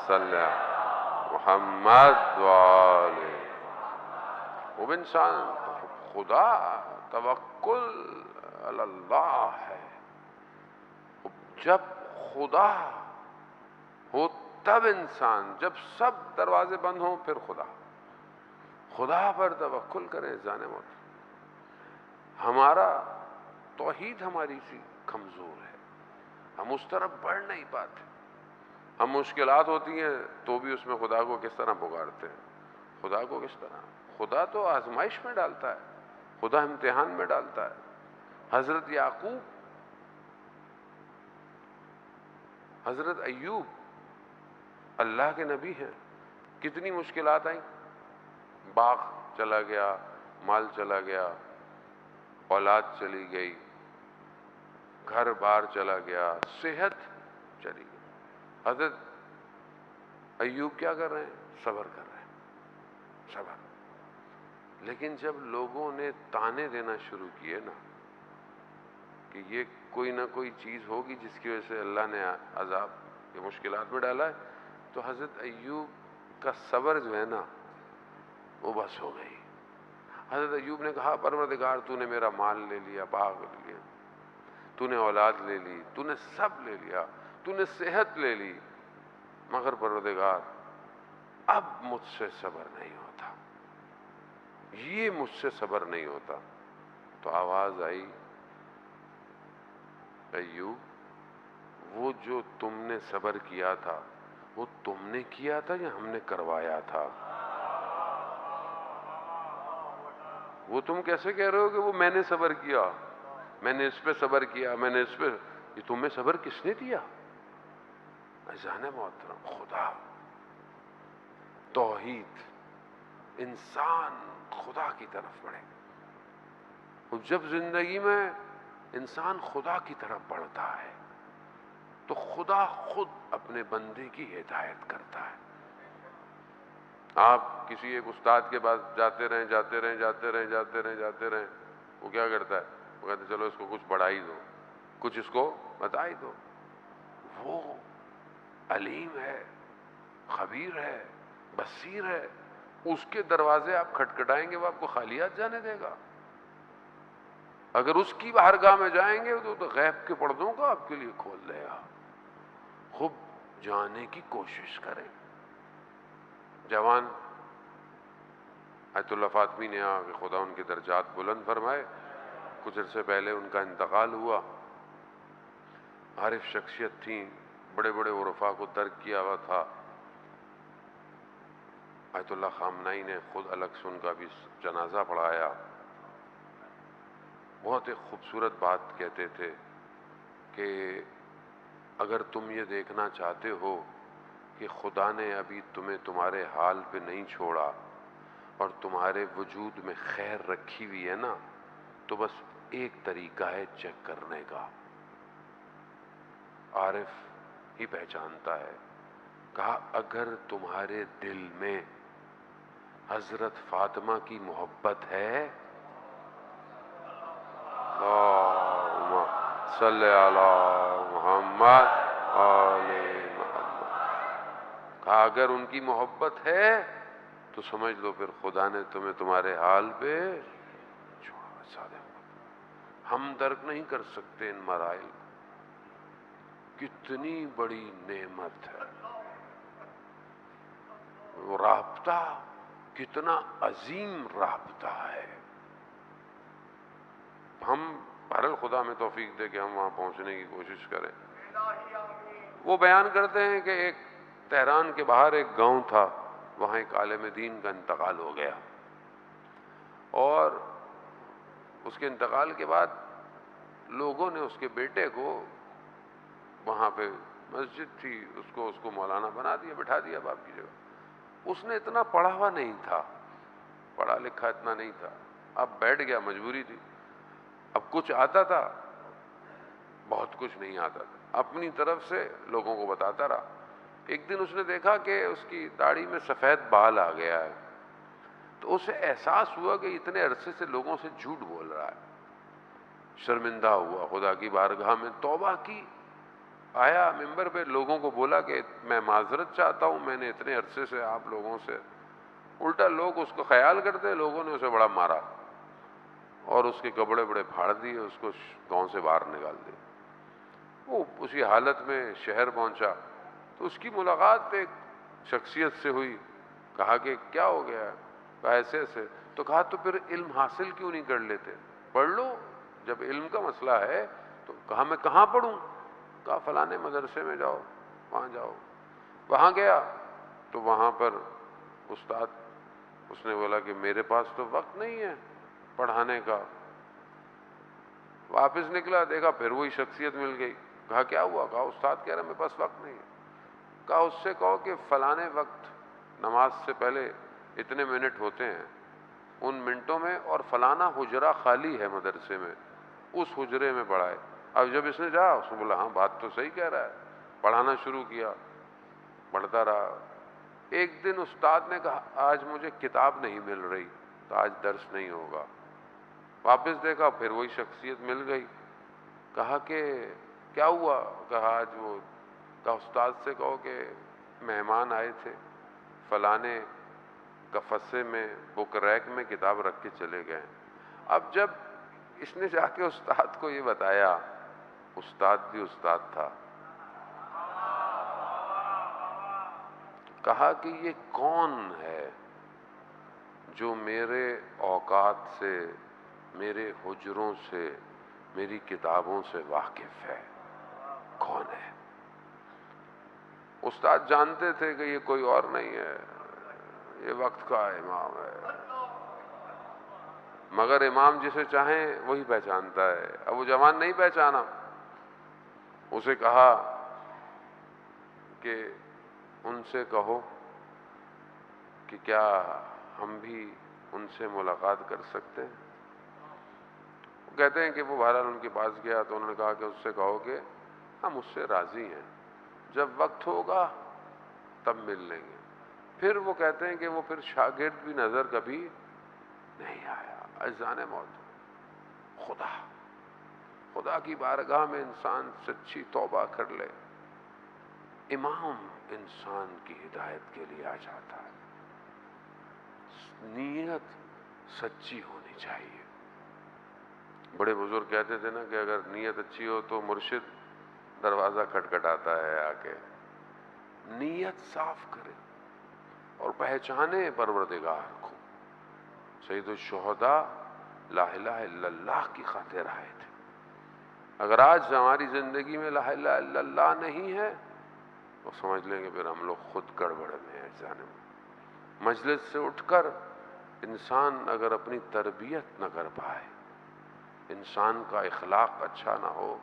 صلی محمد وآلہ۔ وہ انسان خدا توکل علی اللہ ہے، جب خدا ہو تب انسان، جب سب دروازے بند ہوں پھر خدا پر توکل کریں۔ جان موت ہمارا توحید ہماری سی کمزور ہے، ہم اس طرف بڑھ نہیں پاتے، ہم مشکلات ہوتی ہیں تو بھی اس میں خدا کو کس طرح پکارتے ہیں، خدا کو کس طرح، خدا تو آزمائش میں ڈالتا ہے، خدا امتحان میں ڈالتا ہے۔ حضرت یعقوب، حضرت ایوب اللہ کے نبی ہیں، کتنی مشکلات آئیں، باغ چلا گیا، مال چلا گیا، اولاد چلی گئی، گھر بار چلا گیا، صحت چلی گئی۔ حضرت ایوب کیا کر رہے ہیں؟ صبر کر رہے ہیں، صبر۔ لیکن جب لوگوں نے تانے دینا شروع کیے نا کہ یہ کوئی نہ کوئی چیز ہوگی جس کی وجہ سے اللہ نے عذاب یہ مشکلات میں ڈالا ہے، تو حضرت ایوب کا صبر جو ہے نا وہ بس ہو گئی۔ حضرت ایوب نے کہا پروردگار تو نے میرا مال لے لیا، باغ لے لیا، تو نے اولاد لے لی، تو نے سب لے لیا، تو نے صحت لے لی، مگر پروردگار اب مجھ سے صبر نہیں ہوتا، یہ مجھ سے صبر نہیں ہوتا۔ تو آواز آئی ایوب وہ جو تم نے صبر کیا تھا وہ تم نے کیا تھا یا ہم نے کروایا تھا؟ وہ تم کیسے کہہ رہے ہو کہ وہ میں نے صبر کیا، میں نے اس پہ صبر کیا، میں نے اس پہ، یہ تمہیں صبر کس نے دیا؟ عزیزان محترم، خدا، توحید، انسان خدا کی طرف بڑھے۔ اور جب زندگی میں انسان خدا کی طرف بڑھتا ہے تو خدا خود اپنے بندے کی ہدایت کرتا ہے۔ آپ کسی ایک استاد کے پاس جاتے رہیں جاتے رہیں جاتے رہیں جاتے رہیں جاتے رہیں، وہ کیا کرتا ہے؟ وہ کہتے ہیں چلو اس کو کچھ پڑھا ہی دو، کچھ اس کو بتا ہی دو۔ وہ علیم ہے، خبیر ہے، بصیر ہے، اس کے دروازے آپ کھٹکھٹائیں گے وہ آپ کو خالیات جانے دے گا۔ اگر اس کی بارگاہ میں جائیں گے تو غیب کے پردوں کو آپ کے لیے کھول دے گا۔ خوب جانے کی کوشش کریں۔ جوان آیت اللہ فاطمی نے آ کہ خدا ان کے درجات بلند فرمائے، کچھ عرصے پہلے ان کا انتقال ہوا۔ عارف شخصیت تھیں، بڑے بڑے عرفاء کو ترک کیا ہوا تھا۔ آیت اللہ خامنائی نے خود الگ سے ان کا بھی جنازہ پڑھایا۔ بہت ایک خوبصورت بات کہتے تھے کہ اگر تم یہ دیکھنا چاہتے ہو کہ خدا نے ابھی تمہیں تمہارے حال پہ نہیں چھوڑا اور تمہارے وجود میں خیر رکھی ہوئی ہے نا، تو بس ایک طریقہ ہے چیک کرنے کا، عارف ہی پہچانتا ہے۔ کہا اگر تمہارے دل میں حضرت فاطمہ کی محبت ہے، اللہم صلی علی محمد آل محمد، کہا اگر ان کی محبت ہے تو سمجھ لو پھر خدا نے تمہیں تمہارے حال پہ چھوڑا۔ ہم درک نہیں کر سکتے ان مراحل، کتنی بڑی نعمت ہے وہ رابطہ، کتنا عظیم رابطہ ہے۔ ہم بہرحال خدا میں توفیق دے کہ ہم وہاں پہنچنے کی کوشش کریں۔ وہ بیان کرتے ہیں کہ ایک تہران کے باہر ایک گاؤں تھا، وہاں ایک عالم دین کا انتقال ہو گیا، اور اس کے انتقال کے بعد لوگوں نے اس کے بیٹے کو وہاں پہ مسجد تھی، اس کو مولانا بنا دیا، بٹھا دیا باپ کی جگہ۔ اس نے اتنا پڑھا ہوا نہیں تھا، پڑھا لکھا اتنا نہیں تھا، اب بیٹھ گیا، مجبوری تھی۔ اب کچھ آتا تھا، بہت کچھ نہیں آتا تھا، اپنی طرف سے لوگوں کو بتاتا رہا۔ ایک دن اس نے دیکھا کہ اس کی داڑھی میں سفید بال آ گیا ہے، تو اسے احساس ہوا کہ اتنے عرصے سے لوگوں سے جھوٹ بول رہا ہے۔ شرمندہ ہوا، خدا کی بارگاہ میں توبہ کی، آیا منبر پہ، لوگوں کو بولا کہ میں معذرت چاہتا ہوں، میں نے اتنے عرصے سے آپ لوگوں سے، الٹا لوگ اس کو خیال کرتے، لوگوں نے اسے بڑا مارا اور اس کے کپڑے بڑے پھاڑ دیے، اس کو گاؤں سے باہر نکال دیے۔ وہ اسی حالت میں شہر پہنچا تو اس کی ملاقات ایک شخصیت سے ہوئی، کہا کہ کیا ہو گیا؟ کہا ایسے ایسے، تو کہا تو پھر علم حاصل کیوں نہیں کر لیتے؟ پڑھ لو، جب علم کا مسئلہ ہے تو۔ کہا میں کہاں پڑھوں؟ کہا فلانے مدرسے میں جاؤ، وہاں جاؤ۔ وہاں گیا تو وہاں پر استاد، اس نے بولا کہ میرے پاس تو وقت نہیں ہے پڑھانے کا۔ واپس نکلا، دیکھا پھر وہی شخصیت مل گئی۔ کہا کیا ہوا؟ کہا استاد کہہ رہا میرے پاس وقت نہیں ہے۔ کہا اس سے کہو کہ فلانے وقت نماز سے پہلے اتنے منٹ ہوتے ہیں، ان منٹوں میں، اور فلانا حجرہ خالی ہے مدرسے میں، اس حجرے میں پڑھائے۔ اب جب اس نے جا، اس نے بولا ہاں بات تو صحیح کہہ رہا ہے، پڑھانا شروع کیا، پڑھتا رہا۔ ایک دن استاد نے کہا آج مجھے کتاب نہیں مل رہی تو آج درس نہیں ہوگا۔ واپس دیکھا پھر وہی شخصیت مل گئی۔ کہا کہ کیا ہوا؟ کہا آج وہ، کہا استاد سے کہو کہ مہمان آئے تھے، فلانے قفسے میں بک ریک میں کتاب رکھ کے چلے گئے۔ اب جب اس نے جا کے استاد کو یہ بتایا، استاد بھی استاد تھا، کہا کہ یہ کون ہے جو میرے اوقات سے، میرے حجروں سے، میری کتابوں سے واقف ہے؟ کون ہے؟ استاد جانتے تھے کہ یہ کوئی اور نہیں ہے، یہ وقت کا امام ہے، مگر امام جسے چاہیں وہی پہچانتا ہے۔ اب وہ جوان نہیں پہچانا، اسے کہا کہ ان سے کہو کہ کیا ہم بھی ان سے ملاقات کر سکتے ہیں؟ وہ کہتے ہیں کہ وہ بہرحال ان کے پاس گیا تو انہوں نے کہا کہ اس سے کہو کہ ہم اس سے راضی ہیں، جب وقت ہوگا تب مل لیں گے۔ پھر وہ کہتے ہیں کہ وہ پھر شاگرد بھی نظر کبھی نہیں آیا۔ عزیزان محترم، خدا کی بارگاہ میں انسان سچی توبہ کر لے، امام انسان کی ہدایت کے لیے آ جاتا ہے۔ نیت سچی ہونی چاہیے۔ بڑے بزرگ کہتے تھے نا کہ اگر نیت اچھی ہو تو مرشد دروازہ کھٹکھٹاتا ہے آ کے۔ نیت صاف کرے اور پہچانے پروردگار کو۔ سید الشہداء لا الہ الا اللہ کی خاطر آئے تھے۔ اگر آج ہماری زندگی میں لا الہ الا اللہ نہیں ہے تو سمجھ لیں گے پھر ہم لوگ خود گڑبڑ میں ہیں۔ جانے مجلس سے اٹھ کر انسان اگر اپنی تربیت نہ کر پائے، انسان کا اخلاق اچھا نہ ہو،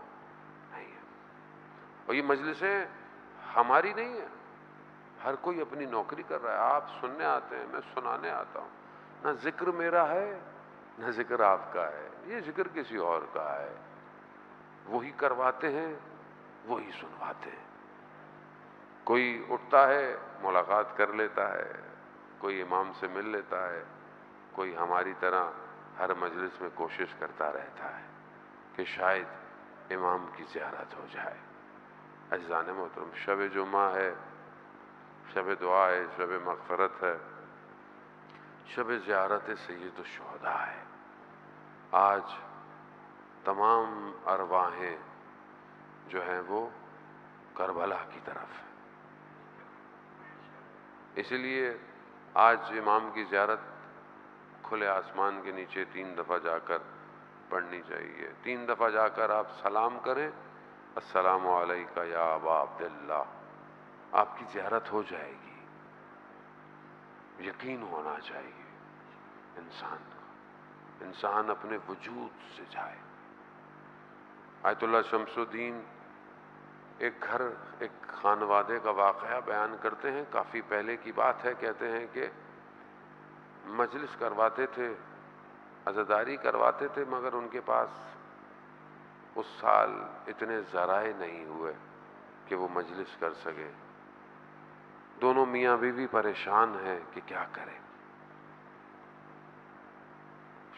نہیں ہے۔ اور یہ مجلسیں ہماری نہیں ہیں، ہر کوئی اپنی نوکری کر رہا ہے۔ آپ سننے آتے ہیں، میں سنانے آتا ہوں۔ نہ ذکر میرا ہے نہ ذکر آپ کا ہے، یہ ذکر کسی اور کا ہے۔ وہی کرواتے ہیں، وہی سنواتے ہیں۔ کوئی اٹھتا ہے ملاقات کر لیتا ہے، کوئی امام سے مل لیتا ہے، کوئی ہماری طرح ہر مجلس میں کوشش کرتا رہتا ہے کہ شاید امام کی زیارت ہو جائے۔ عزیزان محترم، شب جمعہ ہے، شب دعا ہے، شب مغفرت ہے، شب زیارت سید الشہداء ہے۔ آج تمام ارواحیں جو ہیں وہ کربلا کی طرف ہیں۔ اس لیے آج امام کی زیارت کھلے آسمان کے نیچے 3 دفعہ جا کر پڑھنی چاہیے۔ 3 دفعہ جا کر آپ سلام کریں، السلام علیکہ یا ابا عبداللہ، آپ کی زیارت ہو جائے گی۔ یقین ہونا چاہیے انسان کو، انسان اپنے وجود سے جائے۔ آیت اللہ شمس الدین ایک خانوادے کا واقعہ بیان کرتے ہیں، کافی پہلے کی بات ہے۔ کہتے ہیں کہ مجلس کرواتے تھے، عزاداری کرواتے تھے، مگر ان کے پاس اس سال اتنے ذرائع نہیں ہوئے کہ وہ مجلس کر سکے۔ دونوں میاں بیوی پریشان ہیں کہ کیا کریں۔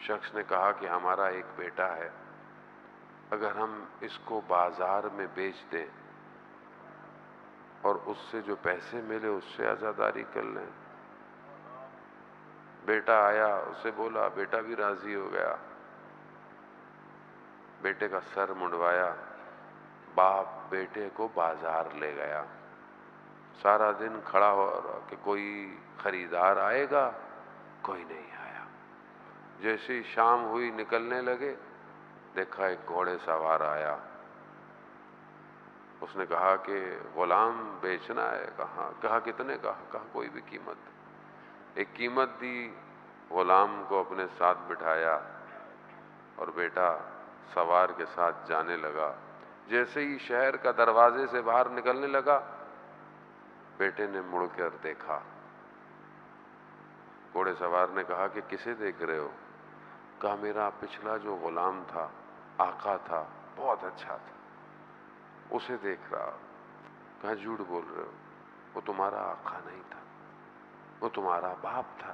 شخص نے کہا کہ ہمارا ایک بیٹا ہے، اگر ہم اس کو بازار میں بیچ دیں اور اس سے جو پیسے ملے اس سے عزاداری کر لیں۔ بیٹا آیا، اسے بولا، بیٹا بھی راضی ہو گیا، بیٹے کا سر منڈوایا، باپ بیٹے کو بازار لے گیا، سارا دن کھڑا ہو رہا کہ کوئی خریدار آئے گا، کوئی نہیں آیا۔ جیسے ہی شام ہوئی نکلنے لگے، دیکھا ایک گھوڑے سوار آیا۔ اس نے کہا کہ غلام بیچنا ہے؟ کہا کتنے کا؟ کہا کوئی بھی قیمت۔ ایک قیمت دی، غلام کو اپنے ساتھ بٹھایا اور بیٹا سوار کے ساتھ جانے لگا۔ جیسے ہی شہر کا دروازے سے باہر نکلنے لگا، بیٹے نے مڑ کر دیکھا۔ گھوڑے سوار نے کہا کہ کسے دیکھ رہے ہو؟ کہا میرا پچھلا جو غلام تھا، آقا تھا، بہت اچھا تھا، اسے دیکھ رہا۔ کہا جھوٹ بول رہے ہو، وہ تمہارا آقا نہیں تھا، وہ تمہارا باپ تھا۔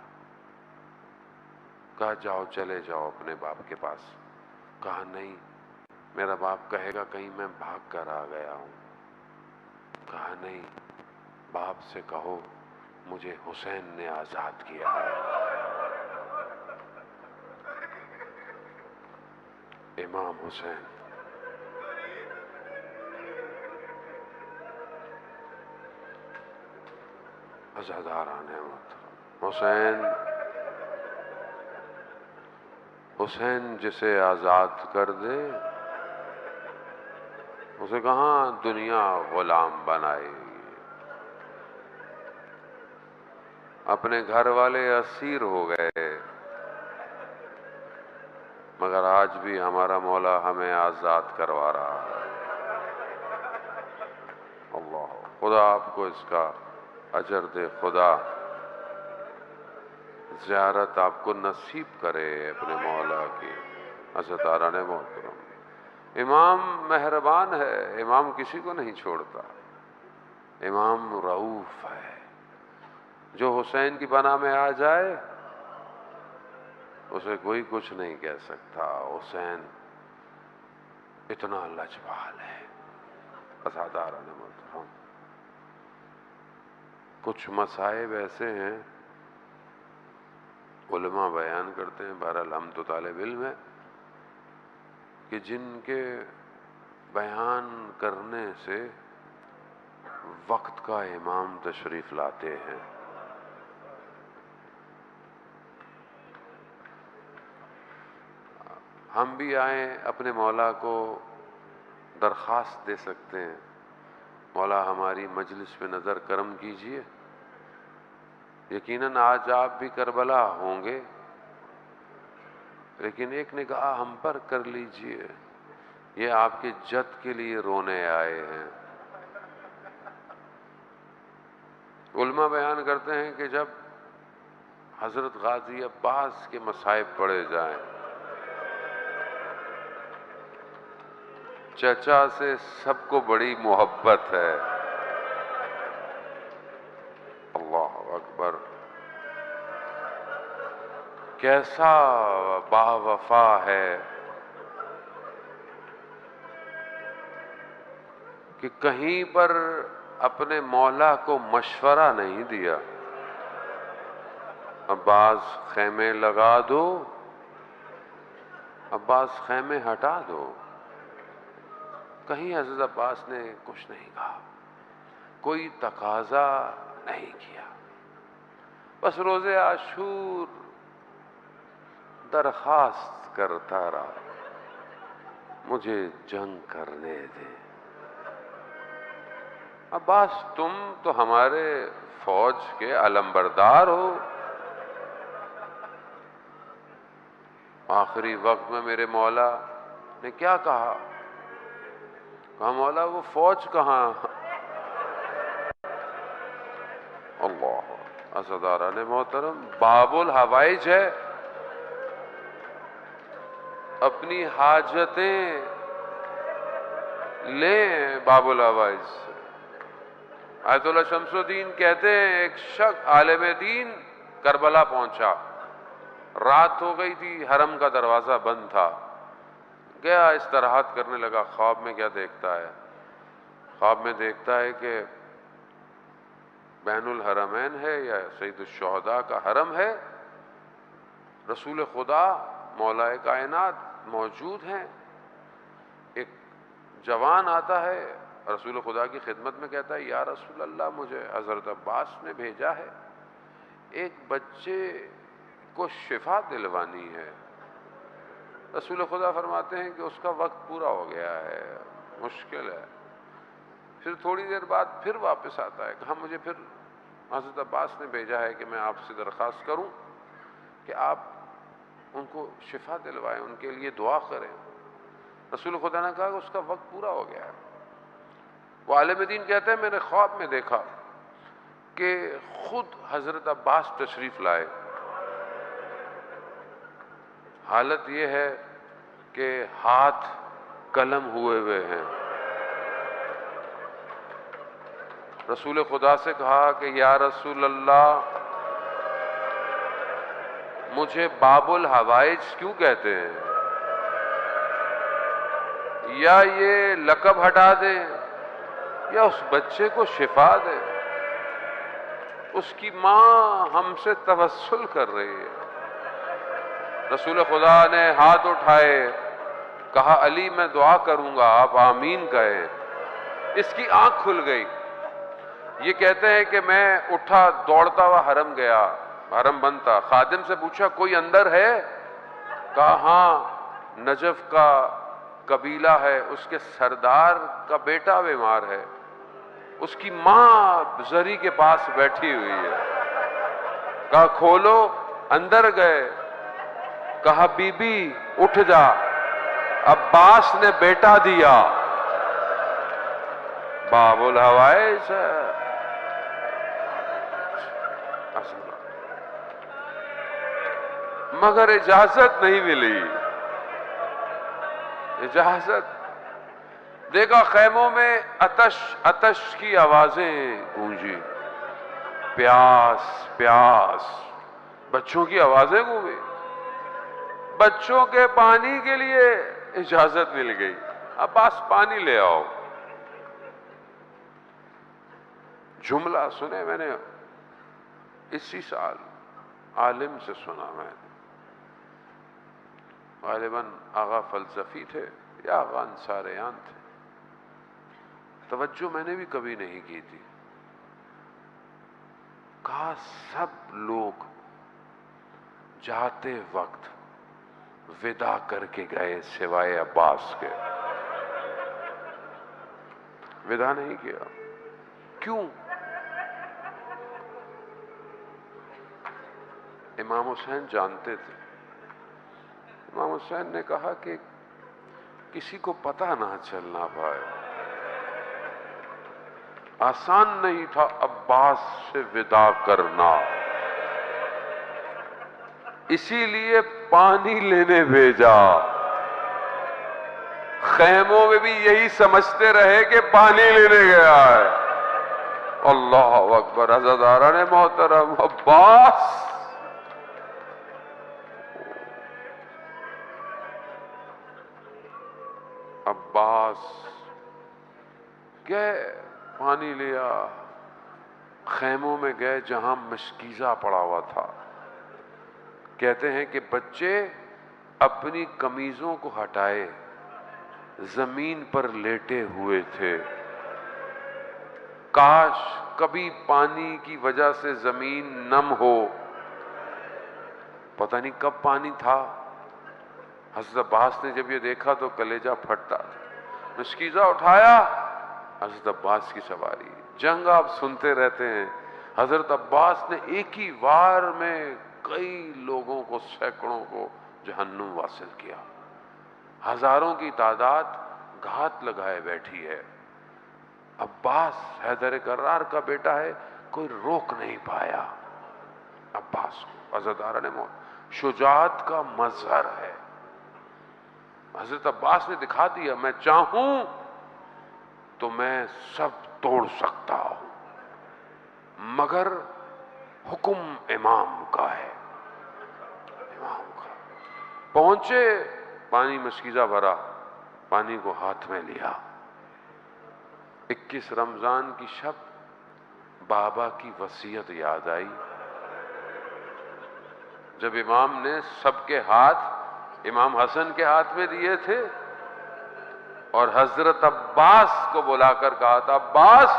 کہا جاؤ، چلے جاؤ اپنے باپ کے پاس۔ کہا نہیں، میرا باپ کہے گا کہیں میں بھاگ کر آ گیا ہوں۔ کہا نہیں، باپ سے کہو مجھے حسین نے آزاد کیا ہے۔ امام حسین عزاداران محترم، حسین جسے آزاد کر دے، اسے کہاں دنیا غلام بنائے گی۔ اپنے گھر والے اسیر ہو گئے، مگر آج بھی ہمارا مولا ہمیں آزاد کروا رہا ہے۔ اللہ، خدا آپ کو اس کا اجر دے، خدا زیارت آپ کو نصیب کرے اپنے مولا کی۔ عزاداران محترم، امام مہربان ہے، امام کسی کو نہیں چھوڑتا، امام رؤوف ہے۔ جو حسین کی پناہ میں آ جائے اسے کوئی کچھ نہیں کہہ سکتا۔ حسین اتنا لجپال ہے۔ عزاداران محترم، کچھ مصائب ایسے ہیں علماء بیان کرتے ہیں، بہرحال ہم تو طالب علم ہیں، کہ جن کے بیان کرنے سے وقت کا امام تشریف لاتے ہیں۔ ہم بھی آئیں اپنے مولا کو درخواست دے سکتے ہیں، مولا ہماری مجلس پہ نظر کرم کیجئے۔ یقیناً آج آپ بھی کربلا ہوں گے، لیکن ایک نگاہ ہم پر کر لیجئے، یہ آپ کے جد کے لیے رونے آئے ہیں۔ علماء بیان کرتے ہیں کہ جب حضرت غازی عباس کے مصائب پڑے جائیں، چچا سے سب کو بڑی محبت ہے۔ اللہ اکبر، کیسا با وفا ہے کہ کہیں پر اپنے مولا کو مشورہ نہیں دیا۔ عباس خیمے لگا دو، عباس خیمے ہٹا دو، کہیں حضرت عباس نے کچھ نہیں کہا، کوئی تقاضا نہیں کیا، بس روز عاشور درخواست کرتا رہا، مجھے جنگ کرنے دے۔ عباس تم تو ہمارے فوج کے علمبردار ہو، آخری وقت میں میرے مولا نے کیا کہا؟ کہا مولا وہ فوج کہاں؟ اللہ، عزاداران محترم، باب الحوائج ہے، اپنی حاجتیں لیں باب الحوائج سے۔ آیت اللہ شمس الدین کہتے ہیں ایک شخص عالم دین کربلا پہنچا، رات ہو گئی تھی، حرم کا دروازہ بند تھا، گیا استراحت کرنے لگا۔ خواب میں کیا دیکھتا ہے؟ خواب میں دیکھتا ہے کہ بین الحرمین ہے یا سید الشہداء کا حرم ہے، رسول خدا مولا کائنات موجود ہیں. ایک جوان آتا ہے رسول خدا کی خدمت میں، کہتا ہے یا رسول اللہ مجھے حضرت عباس نے بھیجا ہے، ایک بچے کو شفا دلوانی ہے. رسول خدا فرماتے ہیں کہ اس کا وقت پورا ہو گیا ہے، مشکل ہے. پھر تھوڑی دیر بعد پھر واپس آتا ہے، کہا مجھے پھر حضرت عباس نے بھیجا ہے کہ میں آپ سے درخواست کروں کہ آپ ان کو شفا دلوائیں، ان کے لیے دعا کریں. رسول خدا نے کہا کہ اس کا وقت پورا ہو گیا ہے. وہ عالم دین کہتے ہیں میں نے خواب میں دیکھا کہ خود حضرت عباس تشریف لائے. حالت یہ ہے کہ ہاتھ قلم ہوئے ہوئے ہیں. رسول خدا سے کہا کہ یا رسول اللہ مجھے باب الحوائج کیوں کہتے ہیں؟ یا یہ لقب ہٹا دیں یا اس بچے کو شفا دیں. اس کی ماں ہم سے توسل کر رہی ہے. رسول خدا نے ہاتھ اٹھائے، کہا علی میں دعا کروں گا، آپ آمین کہیں. اس کی آنکھ کھل گئی. یہ کہتے ہیں کہ میں اٹھا دوڑتا ہوا حرم گیا، حرم بند تھا. خادم سے پوچھا کوئی اندر ہے؟ کہا ہاں نجف کا قبیلہ ہے، اس کے سردار کا بیٹا بیمار ہے، اس کی ماں زری کے پاس بیٹھی ہوئی ہے. کہا کھولو. اندر گئے، کہا بی بی اٹھ جا، عباس نے بیٹا دیا. باب الحوائج ہے. مگر اجازت نہیں ملی. اجازت دیکھا خیموں میں آتش کی آوازیں گونجی، پیاس پیاس، بچوں کی آوازیں گونجی. بچوں کے پانی کے لیے اجازت مل گئی. عباس پانی لے آؤ. جملہ سنے میں نے اسی سال عالم سے سنا. میں نے غالباً آغا فلسفی تھے یا آغا انصاریان تھے، توجہ میں نے بھی کبھی نہیں کی تھی. کہا سب لوگ جاتے وقت ودا کر کے گئے سوائے عباس کے. ودا نہیں کیا. کیوں؟ امام حسین جانتے تھے. امام حسین نے کہا کہ کسی کو پتہ نہ چلنا پائے. آسان نہیں تھا عباس سے ودا کرنا، اسی لیے پانی لینے بھیجا. خیموں میں بھی یہی سمجھتے رہے کہ پانی لینے گیا ہے. اللہ اکبر. عزاداران محترم، عباس گئے، پانی لیا. خیموں میں گئے جہاں مشکیزہ پڑا ہوا تھا. کہتے ہیں کہ بچے اپنی قمیضوں کو ہٹائے زمین پر لیٹے ہوئے تھے. کاش کبھی پانی کی وجہ سے زمین نم ہو. پتہ نہیں کب پانی تھا. حضرت عباس نے جب یہ دیکھا تو کلیجہ پھٹتا. مشکیزہ اٹھایا، حضرت عباس کی سواری. جنگ آپ سنتے رہتے ہیں. حضرت عباس نے ایک ہی وار میں کئی لوگوں کو، سینکڑوں کو جہنم واصل کیا. ہزاروں کی تعداد گھات لگائے بیٹھی ہے. عباس حیدر کرار کا بیٹا ہے، کوئی روک نہیں پایا عباس کو. عزاداران موت شجاعت کا مظہر ہے. حضرت عباس نے دکھا دیا میں چاہوں تو میں سب توڑ سکتا ہوں، مگر حکم امام کا ہے. امام کا. پہنچے، پانی مشکیزہ بھرا، پانی کو ہاتھ میں لیا. 21 رمضان کی شب بابا کی وصیت یاد آئی جب امام نے سب کے ہاتھ امام حسن کے ہاتھ میں دیے تھے اور حضرت عباس کو بلا کر کہا تھا عباس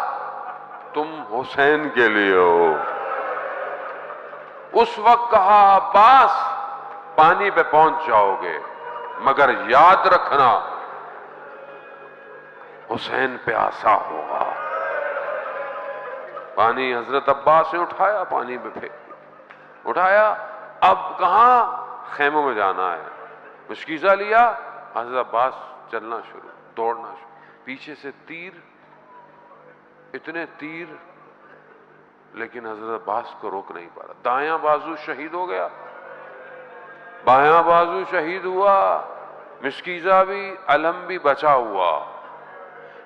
تم حسین کے لیے ہو. اس وقت کہا عباس پانی پہ پہنچ جاؤ گے مگر یاد رکھنا حسین پہ آسا ہوگا. پانی حضرت عباس نے اٹھایا, پانی پہ پھینک اٹھایا. اب کہاں خیموں میں جانا ہے, مشکیزہ لیا, حضرت عباس چلنا شروع, دوڑنا شروع. پیچھے سے تیر, اتنے تیر, لیکن حضرت عباس کو روک نہیں پا رہا. دایاں بازو شہید ہو گیا, بایاں بازو شہید ہوا, مشکیزہ بھی, علم بھی بچا ہوا.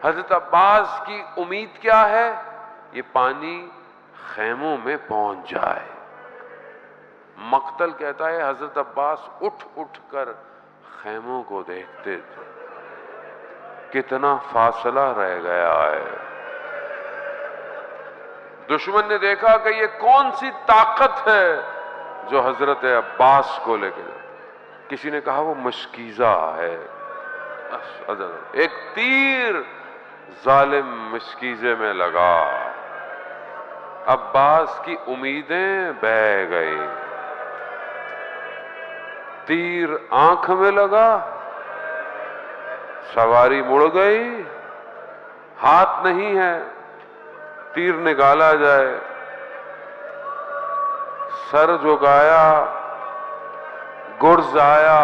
حضرت عباس کی امید کیا ہے؟ یہ پانی خیموں میں پہنچ جائے. مقتل کہتا ہے حضرت عباس اٹھ اٹھ کر خیموں کو دیکھتے تھے, کتنا فاصلہ رہ گیا ہے. دشمن نے دیکھا کہ یہ کون سی طاقت ہے جو حضرت عباس کو لے کے جائے. کسی نے کہا وہ مشکیزہ ہے. ایک تیر ظالم مشکیزے میں لگا, عباس کی امیدیں بہہ گئی. تیر آنکھ میں لگا, سواری مڑ گئی, ہاتھ نہیں ہے, تیر نکالا جائے, سر جھکایا, گرز آیا,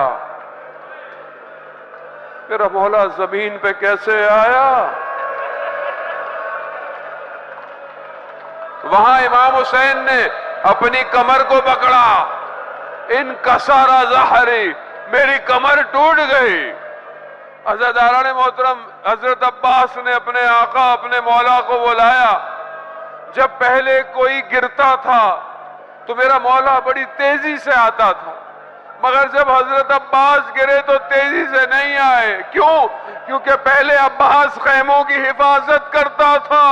میرا مولا زمین پہ کیسے آیا؟ وہاں امام حسین نے اپنی کمر کو پکڑا, ان کسارا ظہری, میری کمر ٹوٹ گئی. حضرت داران محترم حضرت عباس نے اپنے آقا اپنے مولا کو بلایا. جب پہلے کوئی گرتا تھا تو میرا مولا بڑی تیزی سے آتا تھا, مگر جب حضرت عباس گرے تو تیزی سے نہیں آئے. کیوں؟ کیونکہ پہلے عباس خیموں کی حفاظت کرتا تھا.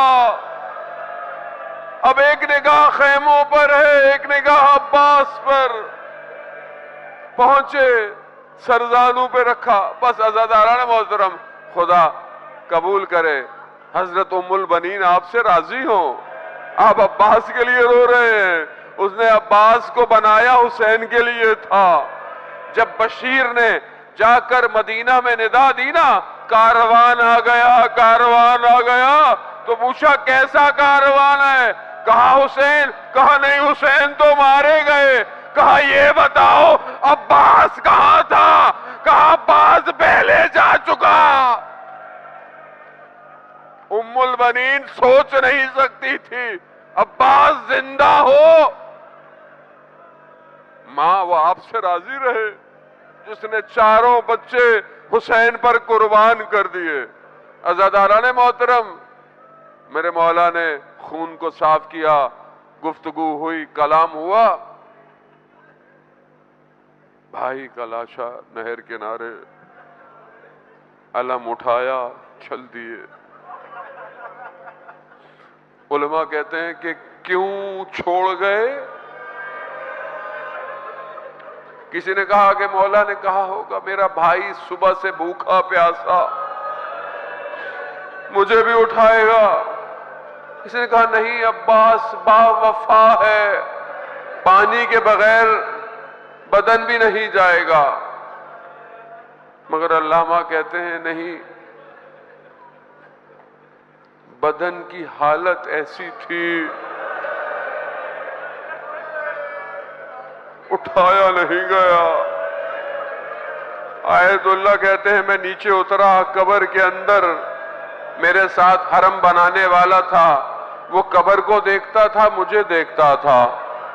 اب ایک نگاہ خیموں پر ہے, ایک نگاہ عباس پر. پہنچے, سرزانوں پہ رکھا. بس عزاداران محترم, خدا قبول کرے, حضرت ام البنین آپ سے راضی ہوں. آپ عباس کے لیے رو رہے ہیں. اس نے عباس کو بنایا حسین کے لیے تھا. جب بشیر نے جا کر مدینہ میں ندا دی نا, کاروان آ گیا, کاروان آ گیا, تو پوچھا کیسا کاروان ہے؟ کہا حسین. کہا نہیں, حسین تو مارے گئے. کہا یہ بتاؤ عباس کہاں تھا؟ کہا عباس پہلے جا چکا. ام البنین سوچ نہیں سکتی تھی عباس زندہ ہو. ماں وہ آپ سے راضی رہے جس نے چاروں بچے حسین پر قربان کر دیے. عزاداران محترم, میرے مولا نے خون کو صاف کیا, گفتگو ہوئی, کلام ہوا. بھائی کا لاشا نہر کنارے, علم اٹھایا, چل دیے. علماء کہتے ہیں کہ کیوں چھوڑ گئے؟ کسی نے کہا کہ مولا نے کہا ہوگا میرا بھائی صبح سے بھوکا پیاسا, مجھے بھی اٹھائے گا. کسی نے کہا نہیں, عباس با وفا ہے, پانی کے بغیر بدن بھی نہیں جائے گا. مگر علامہ کہتے ہیں نہیں, بدن کی حالت ایسی تھی اٹھایا نہیں گیا. آیت اللہ کہتے ہیں میں نیچے اترا قبر کے اندر, میرے ساتھ حرم بنانے والا تھا, وہ قبر کو دیکھتا تھا, مجھے دیکھتا تھا,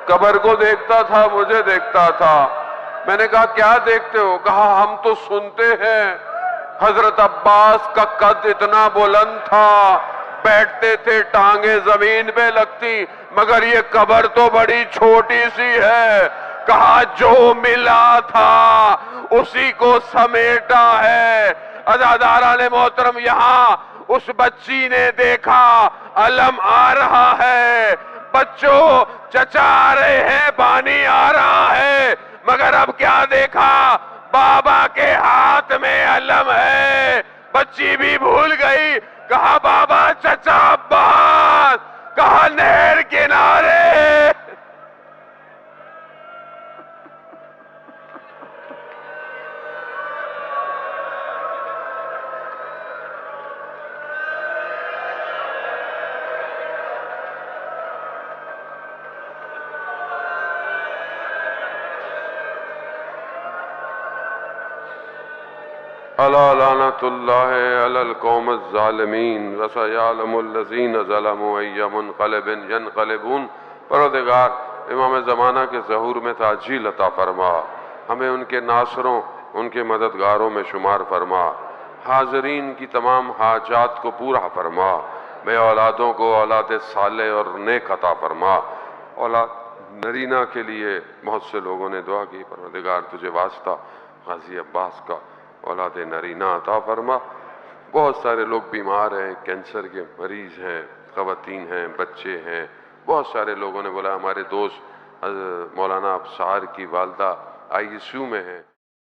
قبر کو دیکھتا تھا, مجھے دیکھتا تھا. میں نے کہا کیا دیکھتے ہو؟ کہا ہم تو سنتے ہیں حضرت عباس کا قد اتنا بلند تھا, بیٹھتے تھے ٹانگیں زمین پہ لگتی, مگر یہ قبر تو بڑی چھوٹی سی ہے. کہا جو ملا تھا اسی کو سمیٹا ہے. عزاداران محترم, یہاں اس بچی نے دیکھا علم آ رہا ہے، بچوں چچا آ رہے ہیں، بانی آ رہا ہے، مگر اب کیا دیکھا؟ بابا کے ہاتھ میں علم ہے۔ بچی بھی بھول گئی، کہا بابا چچا عباس، کہا نہر کنارے۔ الا لعنت اللہ علی القوم الظالمین وسیعلم الذین ظلموا ای منقلب ینقلبون۔ پروردگار امام زمانہ کے ظہور میں تعجیل عطا فرما، ہمیں ان کے ناصروں ان کے مددگاروں میں شمار فرما، حاضرین کی تمام حاجات کو پورا فرما، بے اولادوں کو اولاد صالح اور نیک عطا فرما۔ اولاد نرینہ کے لیے بہت سے لوگوں نے دعا کی، پروردگار تجھے واسطہ غازی عباس کا اولاد نرینہ عطا فرما۔ بہت سارے لوگ بیمار ہیں، کینسر کے مریض ہیں، خواتین ہیں، بچے ہیں، بہت سارے لوگوں نے بولا ہمارے دوست مولانا ابصار کی والدہ ICU میں ہیں۔